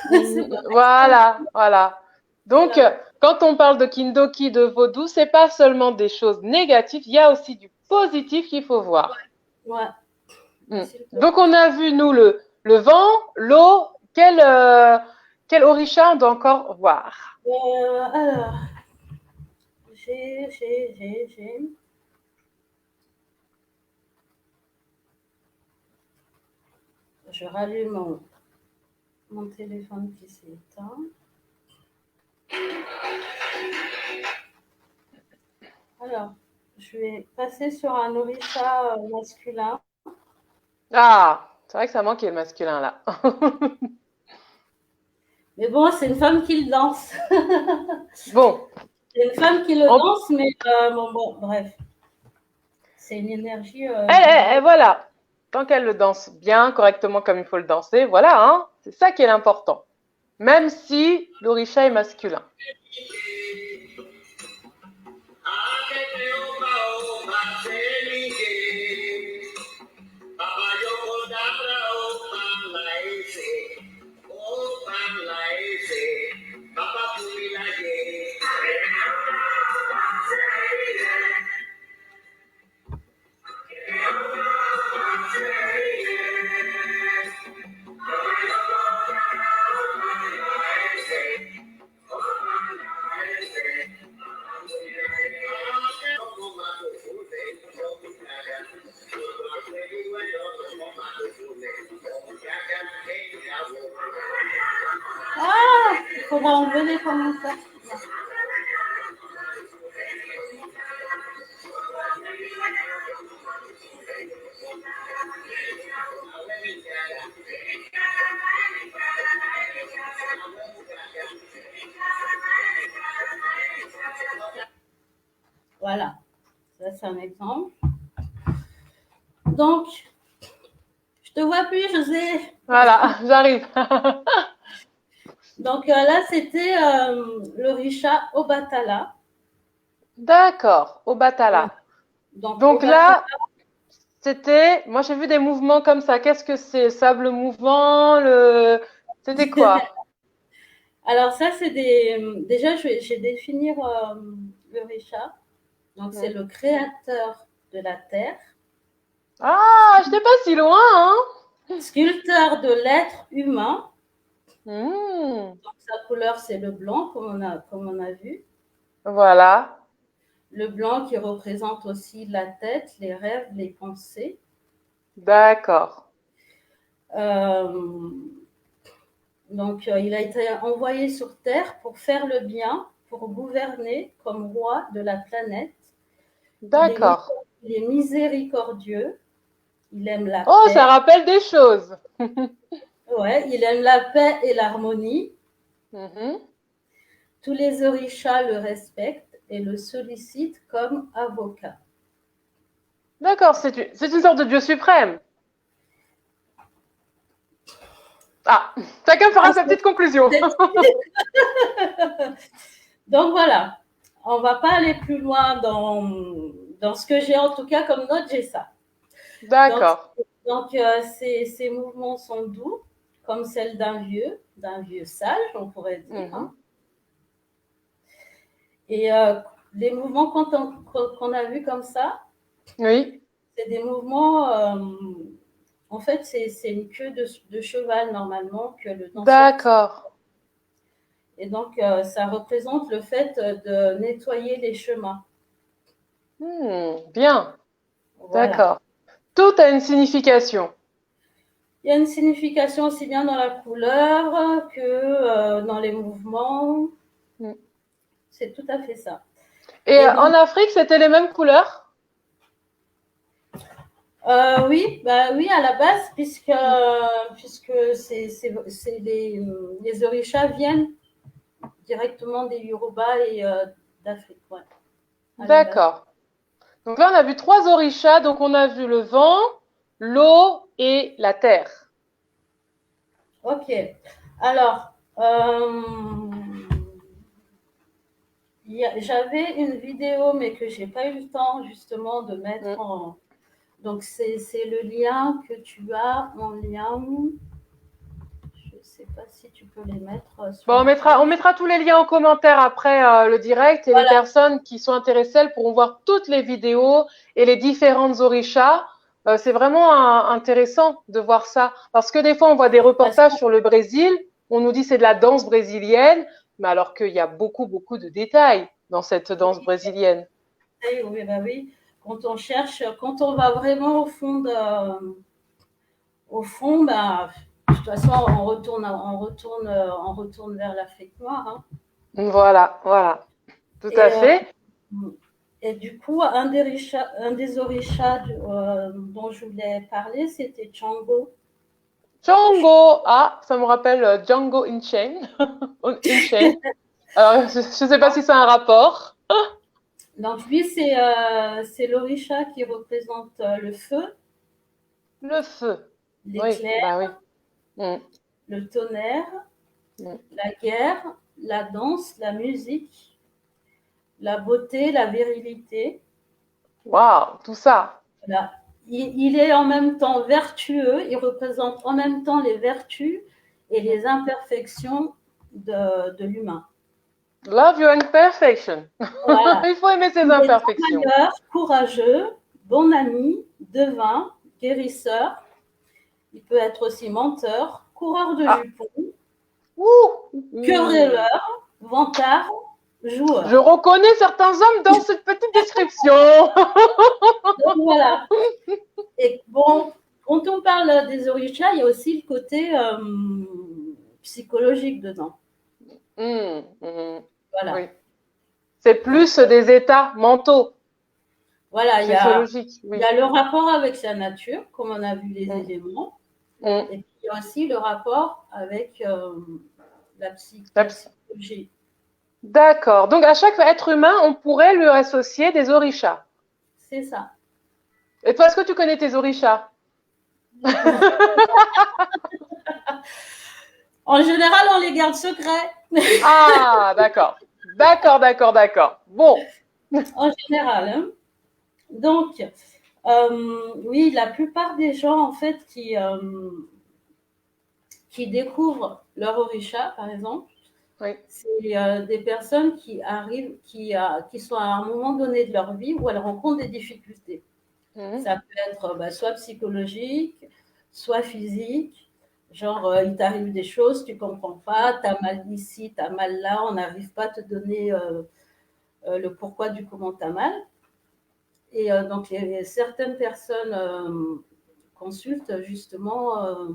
C'est pareil. Voilà, voilà. Donc, Voilà. quand on parle de Kindoki, de vaudou, c'est pas seulement des choses négatives, il y a aussi du positif qu'il faut voir. Ouais. Mm. S'il te Donc, on a vu, nous, le vent, l'eau, quel orisha on doit encore voir? Alors, j'ai. Je rallume mon téléphone qui s'est éteint. Alors, je vais passer sur un orisha masculin. Ah, c'est vrai que ça manquait le masculin, là. Mais bon, c'est une femme qui le danse. Bon, C'est une femme qui le on- danse, mais bon, bref. C'est une énergie elle, bizarre. voilà. Tant qu'elle le danse bien, correctement comme il faut le danser, voilà, hein. C'est ça qui est l'important. Même si l'orisha est masculin. Ah, il faudra enlever les commentaires. Voilà, ça c'est un exemple. Donc, je te vois plus, José. Voilà, j'arrive. Donc là, c'était le Risha Obatala. D'accord, au Voilà. Batala. Donc, Donc Obatala, là, moi j'ai vu des mouvements comme ça. Qu'est-ce que c'est? Sable mouvant, c'était quoi? alors ça, c'est des. Déjà, je vais définir le Risha. Donc, c'est Hmm. le créateur de la terre, Ah, j'étais pas si loin, hein? sculpteur de l'être humain. Hmm. Donc, sa couleur, c'est le blanc, comme on a vu. Voilà, Le blanc qui représente aussi la tête, les rêves, les pensées. d'accord. Euh, donc, il a été envoyé sur Terre pour faire le bien, pour gouverner comme roi de la planète. Il est, D'accord. il est miséricordieux, il aime la Oh, ça paix. rappelle des choses. Ouais, il aime la paix et l'harmonie. Mhm. Tous les orishas le respectent et le sollicitent comme avocat. D'accord, c'est une sorte de Dieu suprême. Ah, chacun Ah, fera sa petite conclusion. donc voilà, on ne va pas aller plus loin dans ce que j'ai en tout cas comme note, j'ai ça. Donc, D'accord. ces mouvements sont doux, comme celle d'un vieux sage, on pourrait dire. Hein. Mhm. Et les mouvements qu'on a vus comme ça, Oui, c'est des mouvements, en fait, c'est une queue de cheval normalement que le danseur tire. d'accord. Et donc, ça représente le fait de nettoyer les chemins. Bien, Voilà. d'accord. Tout a une signification. Il y a une signification aussi bien dans la couleur que dans les mouvements. Mm. C'est tout à fait ça. Et Et en donc, Afrique, c'était les mêmes couleurs? oui, bah oui, à la base, Mm. puisque les orishas viennent directement des Yoruba et d'Afrique, ouais, à la base. D'accord. Donc là, on a vu trois orishas. Donc on a vu le vent, l'eau et la terre. Ok. Alors, il y j'avais une vidéo, mais que j'ai pas eu le temps justement de mettre en. Donc c'est le lien que tu as en lien. Je ne sais pas si tu peux les mettre sur Bon, la page. on mettra tous les liens en commentaire après le direct et les Voilà. personnes qui sont intéressées elles pourront voir toutes les vidéos et les différentes orishas. C'est vraiment intéressant de voir ça parce que des fois on voit des reportages sur le Brésil, on nous dit c'est de la danse brésilienne, mais alors qu'il y a beaucoup beaucoup de détails dans cette danse brésilienne. Oui, bah oui. Quand on cherche, quand on va vraiment au fond, bah, de toute façon, on retourne vers l'Afrique noire. Hein. Voilà, voilà, tout à Et, fait. et du coup, un des orishas dont je voulais parler, c'était Django. Django, ah, ça me rappelle Django Unchained. Unchained. Alors, je ne sais pas si c'est un rapport. Donc lui, c'est l'orisha qui représente le feu, Le feu. Oui, bah l'éclair, oui. Mm, le tonnerre, mm. la guerre, la danse, la musique, la beauté, la virilité. Waouh, tout ça. Voilà. Il est en même temps vertueux, il représente en même temps les vertus et les imperfections de l'humain. Love your imperfection. Voilà. Il faut aimer ses Il est imperfections. travailleur, courageux, bon ami, devin, guérisseur. Il peut être aussi menteur, coureur de Ah, jupons, ouh. querelleur, vantard, Je joueur. reconnais certains hommes dans cette petite description. Donc voilà. Et bon, quand on parle des orishas, il y a aussi le côté psychologique dedans. Voilà. Oui. C'est plus des états mentaux, Voilà, physiologiques. il y Oui. a le rapport avec la nature, comme on a vu les Mm, éléments, mm. et puis il y a aussi le rapport avec La la psy- psychologie. D'accord. Donc, à chaque être humain, on pourrait lui associer des orishas. C'est ça. Et toi, est-ce que tu connais tes orishas? En général, on les garde secrets. Ah, d'accord. D'accord, d'accord, d'accord. Bon. En général. Hein. Donc, oui, la plupart des gens, en fait, qui découvrent leur orisha, par exemple, Oui. c'est des personnes qui arrivent, qui sont à un moment donné de leur vie où elles rencontrent des difficultés. Mhm. Ça peut être soit psychologique, soit physique. Genre, il t'arrive des choses, tu comprends pas, tu as mal ici, tu as mal là, on n'arrive pas à te donner le pourquoi du comment tu as mal. Et donc, certaines personnes consultent justement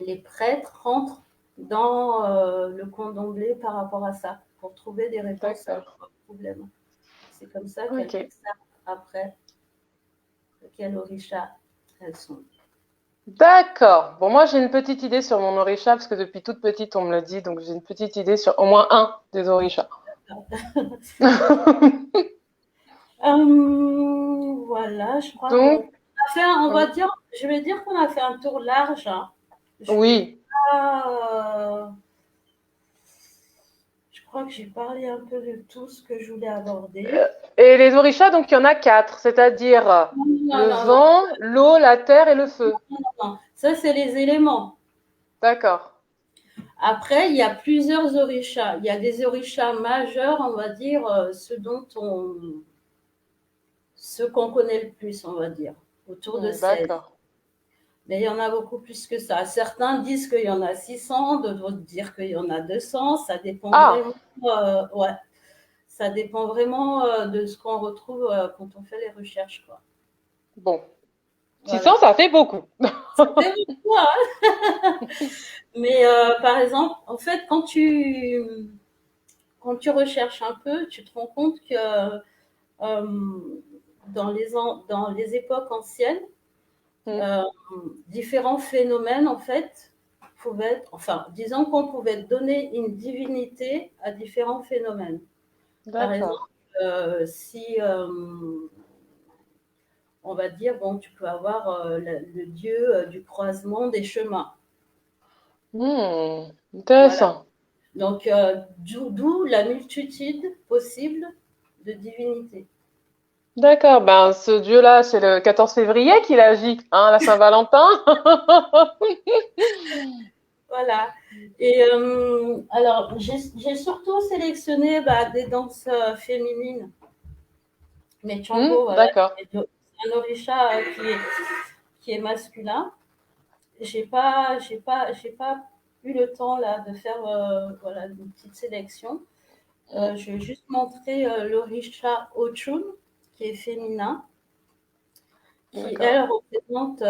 les prêtres rentrent dans le candomblé par rapport à ça, pour trouver des réponses à D'accord. leurs problèmes. C'est comme ça qu'elles Ok. savent après quel orisha elles sont. D'accord. Bon, moi, j'ai une petite idée sur mon orisha, parce que depuis toute petite, on me le dit, donc j'ai une petite idée sur au moins un des orishas. Voilà, je crois qu'on Donc, a fait, je vais dire qu'on a fait un tour large. Hein. Je vais oui. pas, je crois que j'ai parlé un peu de tout ce que je voulais aborder. Et les orishas, donc, il y en a quatre, c'est-à-dire Non, non, le non, non, vent, l'eau, la terre et le feu. non, non. Ça, c'est les éléments. D'accord. Après, il y a plusieurs orishas. Il y a des orishas majeurs, on va dire, ceux qu'on connaît le plus, on va dire, autour de 16. D'accord. Mais il y en a beaucoup plus que ça. Certains disent qu'il y en a 600, d'autres disent qu'il y en a 200. Ça dépend Ah, vraiment, ouais, ça dépend vraiment de ce qu'on retrouve quand on fait les recherches, quoi. bon. 600, Voilà. ça fait beaucoup. Ça fait beaucoup, hein. Mais par exemple, en fait, quand tu recherches un peu, tu te rends compte que dans les époques anciennes, Hmm. euh, différents phénomènes, en fait, pouvaient être, enfin, disons qu'on pouvait donner une divinité à différents phénomènes. Par exemple, D'accord. si on va dire, bon, tu peux avoir le dieu du croisement des chemins. Voilà. Intéressant. Donc, d'où la multitude possible de divinités. D'accord. Ben, ce dieu-là, c'est le 14 février qu'il agit, hein, la Saint-Valentin. Voilà. Et alors, j'ai surtout sélectionné des danses féminines. Mais Chango, voilà, D'accord. c'est un orisha qui est masculin. J'ai pas eu le temps là de faire voilà, une petite sélection. Je vais juste montrer l'orisha Ochun, qui est féminin, qui, D'accord. elle, représente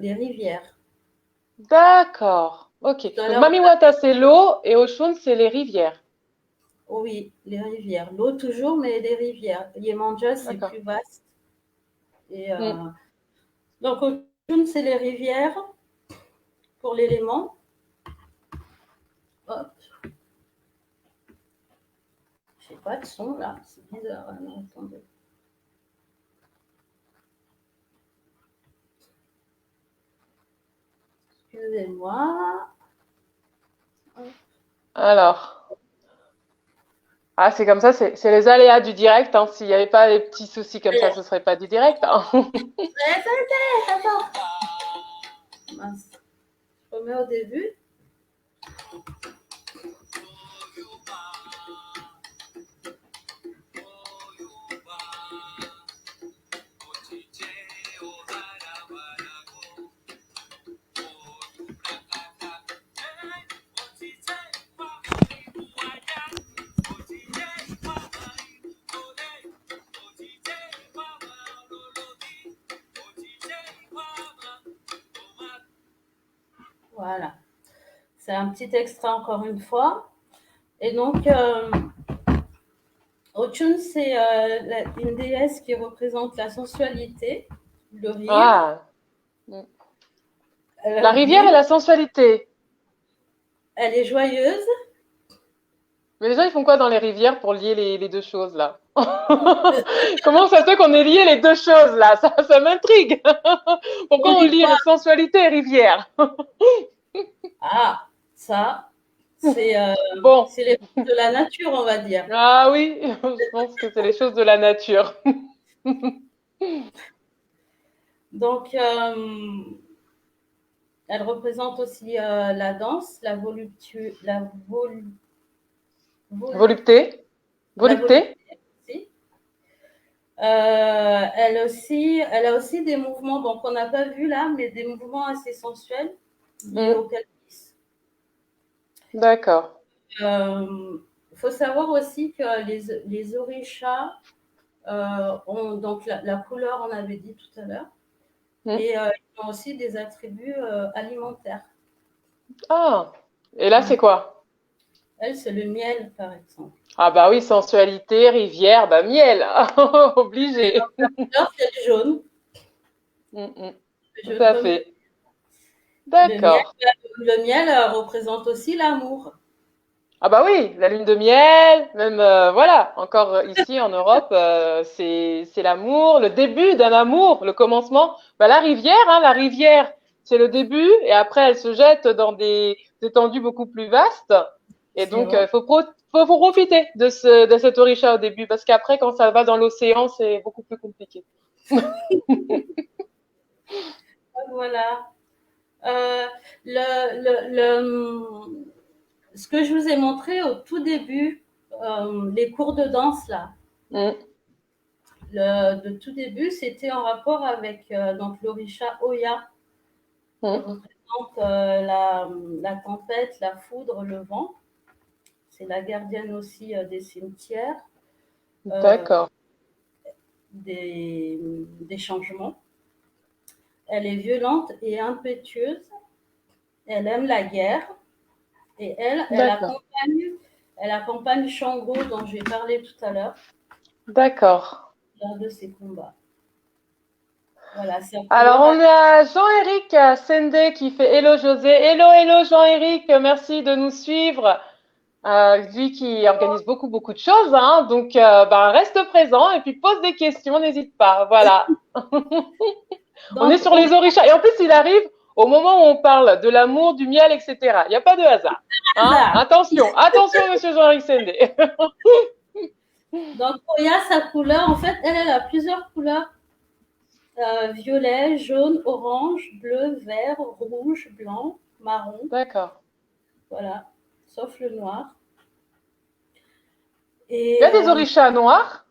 les rivières. D'accord. Ok. Tout à Donc, l'heure, Mamiwata, c'est l'eau et Oshun, c'est les rivières. oui, les rivières. L'eau toujours, mais les rivières. Yemanja, c'est D'accord. plus vaste. Et, Mm. donc, Ochun, c'est les rivières pour l'élément. Hop, j'ai pas de son là, c'est bizarre. Ah non, attendez. Excusez-moi. Alors. Ah, c'est comme ça, c'est les aléas du direct, hein. S'il n'y avait pas les petits soucis comme ça, ce serait pas du direct, hein. Attends. Mince. Je remets au début. Voilà. C'est un petit extrait encore une fois. Et donc, Ochun, c'est une déesse qui représente la sensualité, le rire, Ah. Mm. La elle rivière et rit, la sensualité. elle est joyeuse. Mais les gens, ils font quoi dans les rivières pour lier les deux choses, là? Comment ça se fait qu'on ait lié les deux choses, là? Ça m'intrigue. On Pourquoi on dit lie quoi? sensualité et rivière? Ah, ça, Bon. c'est les choses de la nature, on va dire. Ah oui, je pense que c'est les choses de la nature. Donc, elle représente aussi la danse, Volupté. la volupté Volupté. aussi. Elle a aussi des mouvements, bon, qu'on n'a pas vu là, mais des mouvements assez sensuels liés Mm. au pelvis. D'accord. Il faut savoir aussi que les orishas ont donc la couleur, on avait dit tout à l'heure, Mm. et ils ont aussi des attributs alimentaires. Ah. Et là, c'est quoi? Elle, c'est le miel, par exemple. Ah bah oui, sensualité, rivière, bah miel. Et Obligé. donc, la couleur, c'est le jaune. Mm, mm. Le Tout jaune à comme fait. le miel, D'accord. le miel représente aussi l'amour. Ah bah oui, la lune de miel, même voilà, encore ici en Europe, c'est l'amour, le début d'un amour, le commencement. Bah la rivière, c'est le début et après elle se jette dans des étendues beaucoup plus vastes. Et C'est donc vrai. faut profiter de cet orisha au début parce qu'après quand ça va dans l'océan, c'est beaucoup plus compliqué. Voilà. Euh, ce que je vous ai montré au tout début, les cours de danse là, Mm, de tout début, c'était en rapport avec donc l'orisha Oya, qui mm. représente la tempête, la foudre, le vent. C'est la gardienne aussi des cimetières, euh, D'accord. des changements. Elle est violente et impétueuse. Elle aime la guerre. Et D'accord. elle accompagne Shango, dont j'ai parlé tout à l'heure, D'accord. lors de ses combats. Voilà, sa Alors, couleur, on a Jean-Éric Sendé qui fait Hello José. Hello, hello Jean-Éric, merci de nous suivre. Lui qui organise beaucoup, beaucoup de choses, hein. Donc, bah, reste présent et puis pose des questions, n'hésite pas. Voilà. On est donc, sur les orishas. Et en plus, il arrive au moment où on parle de l'amour, du miel, etc. Il n'y a pas de hasard. Hein? Attention, monsieur Jean-Luc Sendé. Donc, Oya, sa couleur, en fait, elle a plusieurs couleurs. Violet, jaune, orange, bleu, vert, rouge, blanc, marron. D'accord. Voilà, sauf le noir. Il y a des orishas noirs.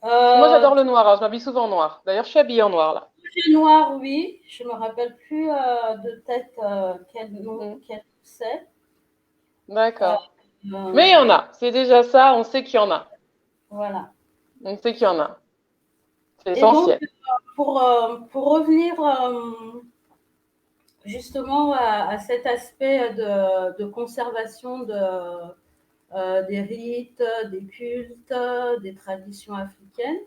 Parce que moi, j'adore le noir. Alors, je m'habille souvent en noir. D'ailleurs, je suis habillée en noir, là. Noir, oui. Je ne me rappelle plus de tête quel nom c'est. D'accord. Mais il y en a. C'est déjà ça. On sait qu'il y en a. Voilà. On sait qu'il y en a. C'est Et donc, essentiel. pour revenir justement à cet aspect de conservation des rites, des cultes, des traditions africaines,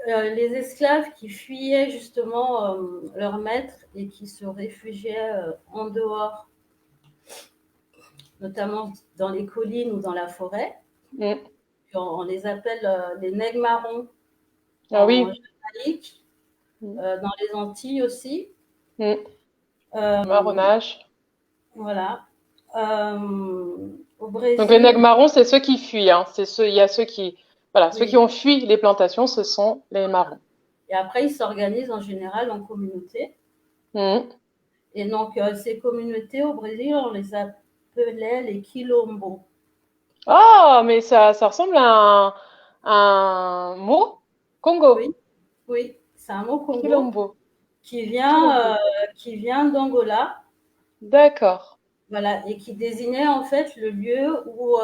les esclaves qui fuyaient justement leur maître et qui se réfugiaient en dehors, notamment dans les collines ou dans la forêt, on les appelle les nègres marrons en Jamaïque, dans les Antilles aussi. Marronnage. Voilà. Au Brésil. Donc les nègres marrons, c'est ceux qui fuient. Hein. Il y a ceux qui, voilà, ceux qui ont fui les plantations, ce sont les marrons. Et après, ils s'organisent en général en communautés. Et donc, ces communautés au Brésil, on les appelait les quilombos. Ah, mais ça ressemble à un mot Congo. Oui, c'est un mot Congo. Quilombo. Qui vient d'Angola. D'accord. Voilà, et qui désignait en fait le lieu où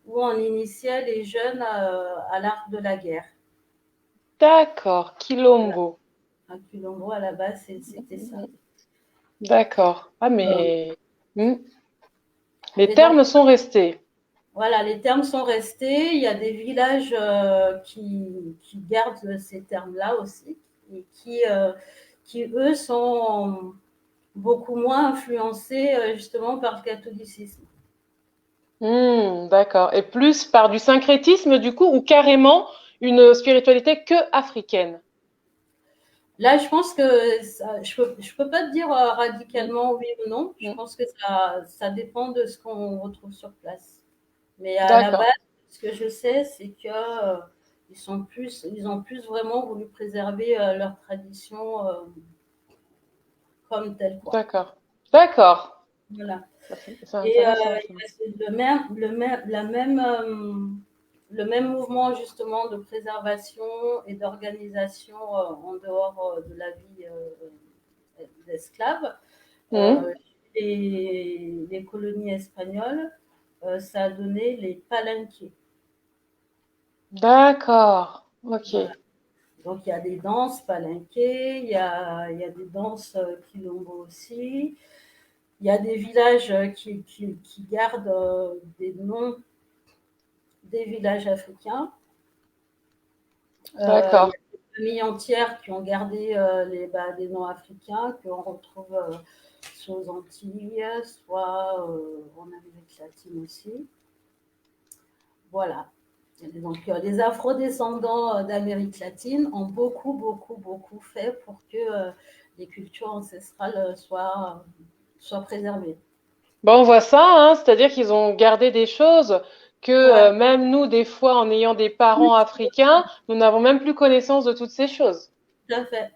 on initiait les jeunes à l'art de la guerre. D'accord, Quilombo. Voilà. Un Quilombo, à la base, c'était ça. D'accord. Ah, mais les termes sont restés. Voilà, les termes sont restés. Il y a des villages qui gardent ces termes-là aussi et qui, eux, sont beaucoup moins influencés justement par le catholicisme. D'accord. Et plus par du syncrétisme, du coup, ou carrément une spiritualité que africaine? Là, je pense que je peux pas te dire radicalement oui ou non. Je pense que ça dépend de ce qu'on retrouve sur place. Mais à la base, ce que je sais, c'est que ils ont plus vraiment voulu préserver leur tradition comme telle, quoi. D'accord. D'accord. Voilà. C'est intéressant. Le même mouvement justement de préservation et d'organisation en dehors de la vie d'esclaves. Les colonies espagnoles, ça a donné les palenques. D'accord. Ok. Voilà. Donc il y a des danses palenquées, il y a des danses quilombo aussi. Il y a des villages qui gardent des noms des villages africains. D'accord. Il y a des familles entières qui ont gardé des noms africains qu'on retrouve soit aux Antilles, soit en Amérique latine aussi. Voilà. Donc, les afro-descendants d'Amérique latine ont beaucoup fait pour que les cultures ancestrales soient préservées. Bon, on voit ça, hein, c'est-à-dire qu'ils ont gardé des choses que même nous, des fois, en ayant des parents africains, nous n'avons même plus connaissance de toutes ces choses. Tout à fait.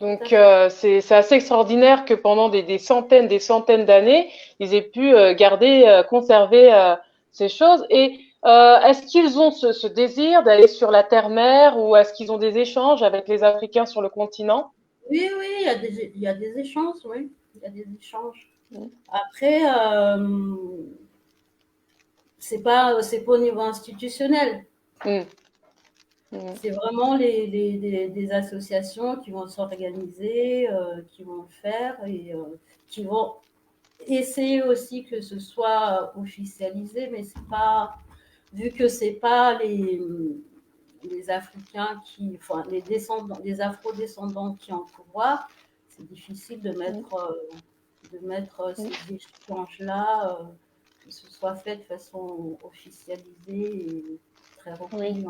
Donc, c'est assez extraordinaire que pendant des centaines d'années, ils aient pu garder, conserver ces choses. Et est-ce qu'ils ont ce désir d'aller sur la terre-mère ou est-ce qu'ils ont des échanges avec les Africains sur le continent? Oui, il y a des échanges, oui. Il y a des échanges. Après, c'est pas au niveau institutionnel. C'est vraiment des associations qui vont s'organiser, qui vont le faire et qui vont essayer aussi que ce soit officialisé, mais c'est pas, vu que c'est pas les Africains enfin les afro-descendants qui ont le pouvoir, c'est difficile de mettre ces échanges-là, que ce soit fait de façon officialisée et très reconnue.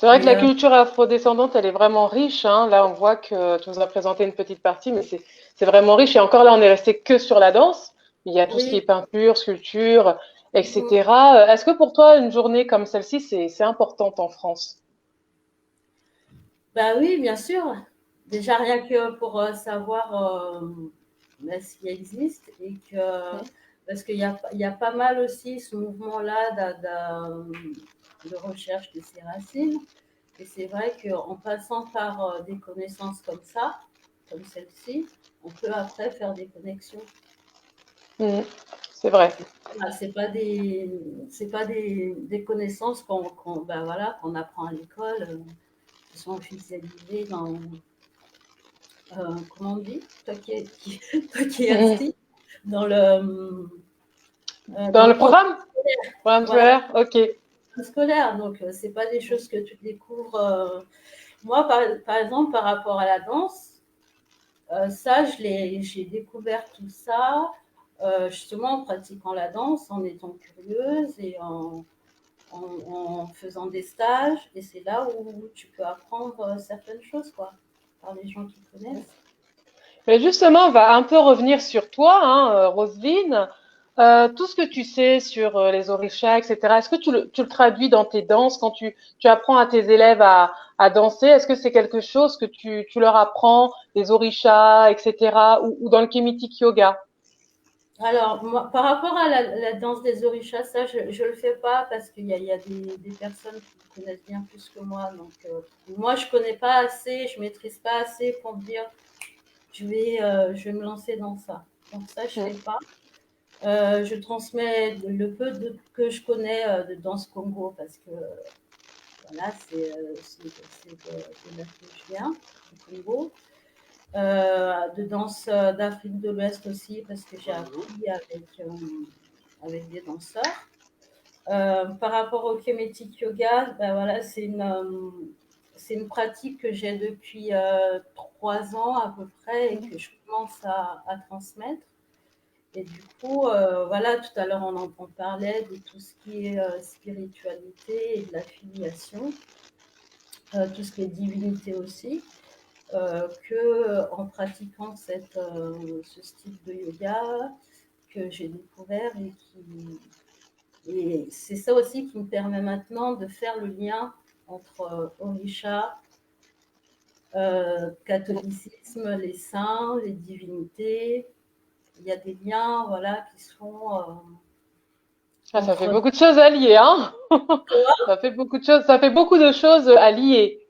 C'est vrai que Et la culture afrodescendante, elle est vraiment riche, hein. Là, on voit que tu nous as présenté une petite partie, mais c'est vraiment riche. Et encore là, on est resté que sur la danse. Il y a tout ce qui est oui, peinture, sculpture, mhm. etc. Est-ce que pour toi, une journée comme celle-ci, c'est importante en France? Bah oui, bien sûr. Déjà rien que pour savoir ce qui existe et que parce qu'il y a pas mal aussi ce mouvement-là de recherche de ses racines. Et c'est vrai qu'en passant par des connaissances comme ça, comme celle-ci, on peut après faire des connexions. Mhm. C'est vrai. C'est pas des connaissances ben voilà, qu'on apprend à l'école, qui sont officialisées dans, comment on dit, toi qui es Mhm. inscrit dans Dans le le programme programme? Programme voilà, scolaire? Ok. scolaire. Donc, c'est pas des choses que tu découvres. Moi, par exemple, par rapport à la danse, ça, j'ai découvert tout ça justement en pratiquant la danse, en étant curieuse et en faisant des stages. Et c'est là où tu peux apprendre certaines choses, quoi, par les gens qui connaissent. Mais justement, on va un peu revenir sur toi, hein, Roselyne. Tout ce que tu sais sur les orishas, etc., est-ce que tu le traduis dans tes danses quand tu apprends à tes élèves à danser? Est-ce que c'est quelque chose que tu leur apprends, les orishas, etc., ou dans le Kemetic Yoga? Alors, moi, par rapport à la danse des orishas, ça, je ne le fais pas parce qu'il y a des personnes qui connaissent bien plus que moi. Donc, moi, je ne connais pas assez, je ne maîtrise pas assez pour me dire je vais me lancer dans ça. Donc, ça, je ne fais Mm. pas. Je transmets le peu que je connais de danse Congo parce que voilà, c'est de là que je viens, du Congo. De danse d'Afrique de l'Ouest aussi parce que j'ai appris avec des danseurs. Par rapport au Kemetic Yoga, ben voilà, c'est une pratique que j'ai depuis 3 ans à peu près et que je commence à transmettre. Et du coup, voilà, tout à l'heure on parlait de tout ce qui est spiritualité et de l'affiliation, tout ce qui est divinité aussi, que en pratiquant ce style de yoga que j'ai découvert et c'est ça aussi qui me permet maintenant de faire le lien entre Orisha, catholicisme, les saints, les divinités. Il y a des liens, voilà, qui sont Ah, ça fait entre. beaucoup de choses à lier, hein? Ça fait beaucoup de choses, ça fait beaucoup de choses à lier.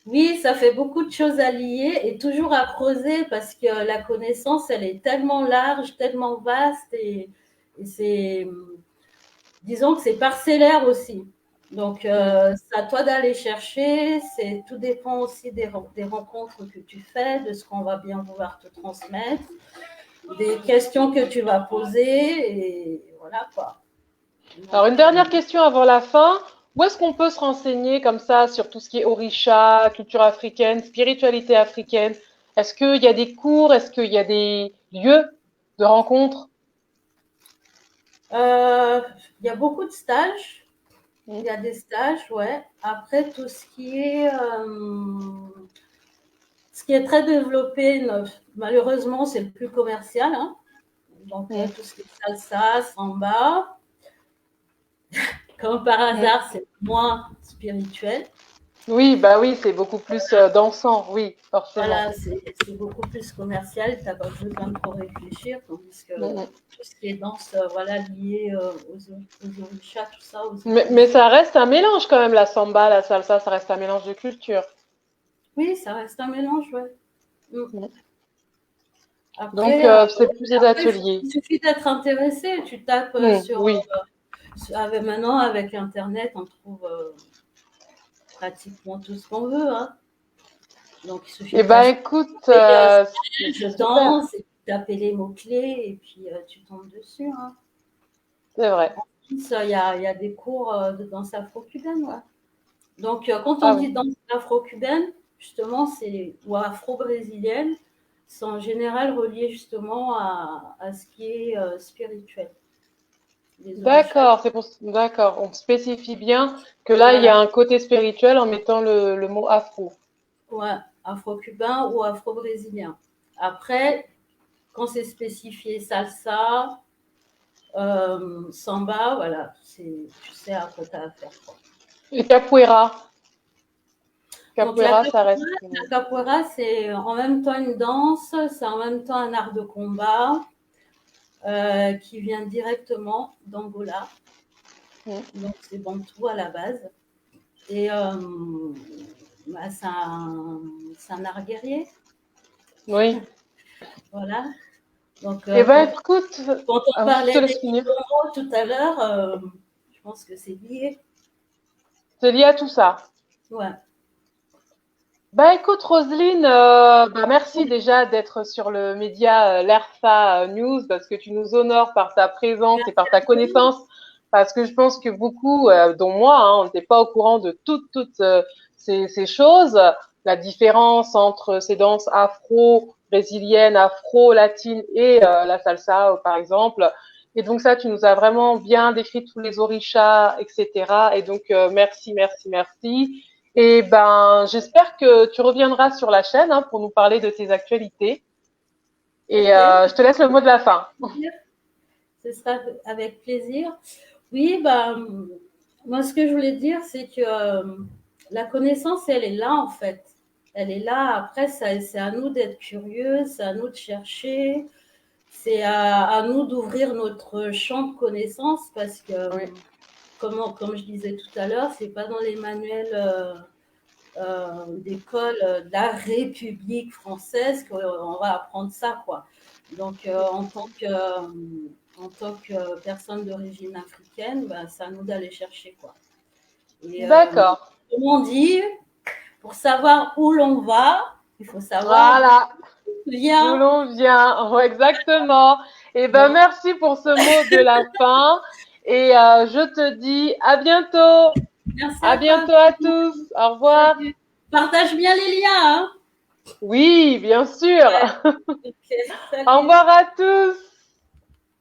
Oui, ça fait beaucoup de choses à lier et toujours à creuser parce que la connaissance, elle est tellement large, tellement vaste et c'est, disons que c'est parcellaire aussi. Donc, Mm. c'est à toi d'aller chercher. Tout dépend aussi des rencontres que tu fais, de ce qu'on va bien vouloir te transmettre, des questions que tu vas poser et voilà quoi. Alors, Donc, une dernière question avant la fin. Où est-ce qu'on peut se renseigner comme ça sur tout ce qui est orisha, culture africaine, spiritualité africaine? Est-ce qu'il y a des cours? Est-ce qu'il y a des lieux de rencontre? euh, il y a beaucoup de stages. Il Mm. y a des stages, ouais. Après, tout ce qui est très développé, malheureusement, c'est le plus commercial, hein. Donc, Mm. tout ce qui est salsa, samba, comme par Mm. hasard, c'est moins spirituel. Oui, bah oui, c'est beaucoup plus dansant, oui, forcément. Voilà, c'est beaucoup plus commercial, tu n'as pas besoin de trop réfléchir, tandis que Mm, mm. tout ce qui est danse, voilà, lié aux orishas, tout ça, aux Mais églises. ça reste un mélange quand même, la samba, la salsa, ça reste un mélange de culture. Oui, ça reste un mélange, ouais. Mm. Mm. Donc, Après, c'est plus des ateliers. il suffit d'être intéressé. Tu tapes Mm, oui. maintenant, avec Internet, on trouve pratiquement tout ce qu'on veut, hein. Donc, il suffit Eh de ben, taper écoute, je c'est super. danse, et puis taper les mots-clés, et puis tu tombes dessus, hein. C'est vrai. Il y a des cours de danse afro-cubaine, ouais. Donc, quand on Ah oui. dit danse afro-cubaine, justement, ou afro-brésilienne, c'est en général relié justement à ce qui est spirituel. les orishas. D'accord, d'accord. On spécifie bien que là, il y Voilà, a un côté spirituel en mettant le mot afro. ouais, afro-cubain ou afro-brésilien. Après, quand c'est spécifié salsa, samba, voilà, tu sais à quoi tu as affaire, quoi. Et capoeira. Donc Capoeira, ça reste. la capoeira, c'est en même temps une danse, c'est en même temps un art de combat qui vient directement d'Angola. Mm. Donc c'est Bantou à la base. Et bah, c'est un art guerrier. Oui. Voilà. Donc Eh ben, écoute, quand on je te parlait des laisse finir. Congo tout à l'heure, je pense que c'est lié. C'est lié à tout ça. Ouais. Bah écoute Roselyne, bah merci déjà d'être sur le média l'ERFA News parce que tu nous honores par ta présence et Merci par ta à toi. connaissance parce que je pense que beaucoup, dont moi, hein, on n'était pas au courant de toutes ces choses, la différence entre ces danses afro-brésiliennes, afro-latines et la salsa par exemple. Et donc ça, tu nous as vraiment bien décrit tous les orishas, etc. Et donc merci. Et ben, j'espère que tu reviendras sur la chaîne hein, pour nous parler de tes actualités. Et Ok, je te laisse le mot de la fin. ce sera avec plaisir. Oui, bah, moi, ce que je voulais dire, c'est que la connaissance, elle est là, en fait. Elle est là. Après, c'est à nous d'être curieux, c'est à nous de chercher, c'est à nous d'ouvrir notre champ de connaissances parce que, Oui, comme je disais tout à l'heure, c'est pas dans les manuels d'école de la République française qu'on va apprendre ça, quoi. Donc, en tant que personne d'origine africaine, ben, c'est à nous d'aller chercher, quoi. Et d'accord. comme on dit, pour savoir où l'on va, il faut savoir d'où Voilà, on d'où vient. l'on vient. Ouais, exactement. Et ben, Donc, merci pour ce mot de la fin. Et je te dis à bientôt. merci À à toi. bientôt à tous. Au revoir. Salut. Partage bien les liens, hein. Oui, bien sûr. Ouais. Ok, Au salut. revoir à tous.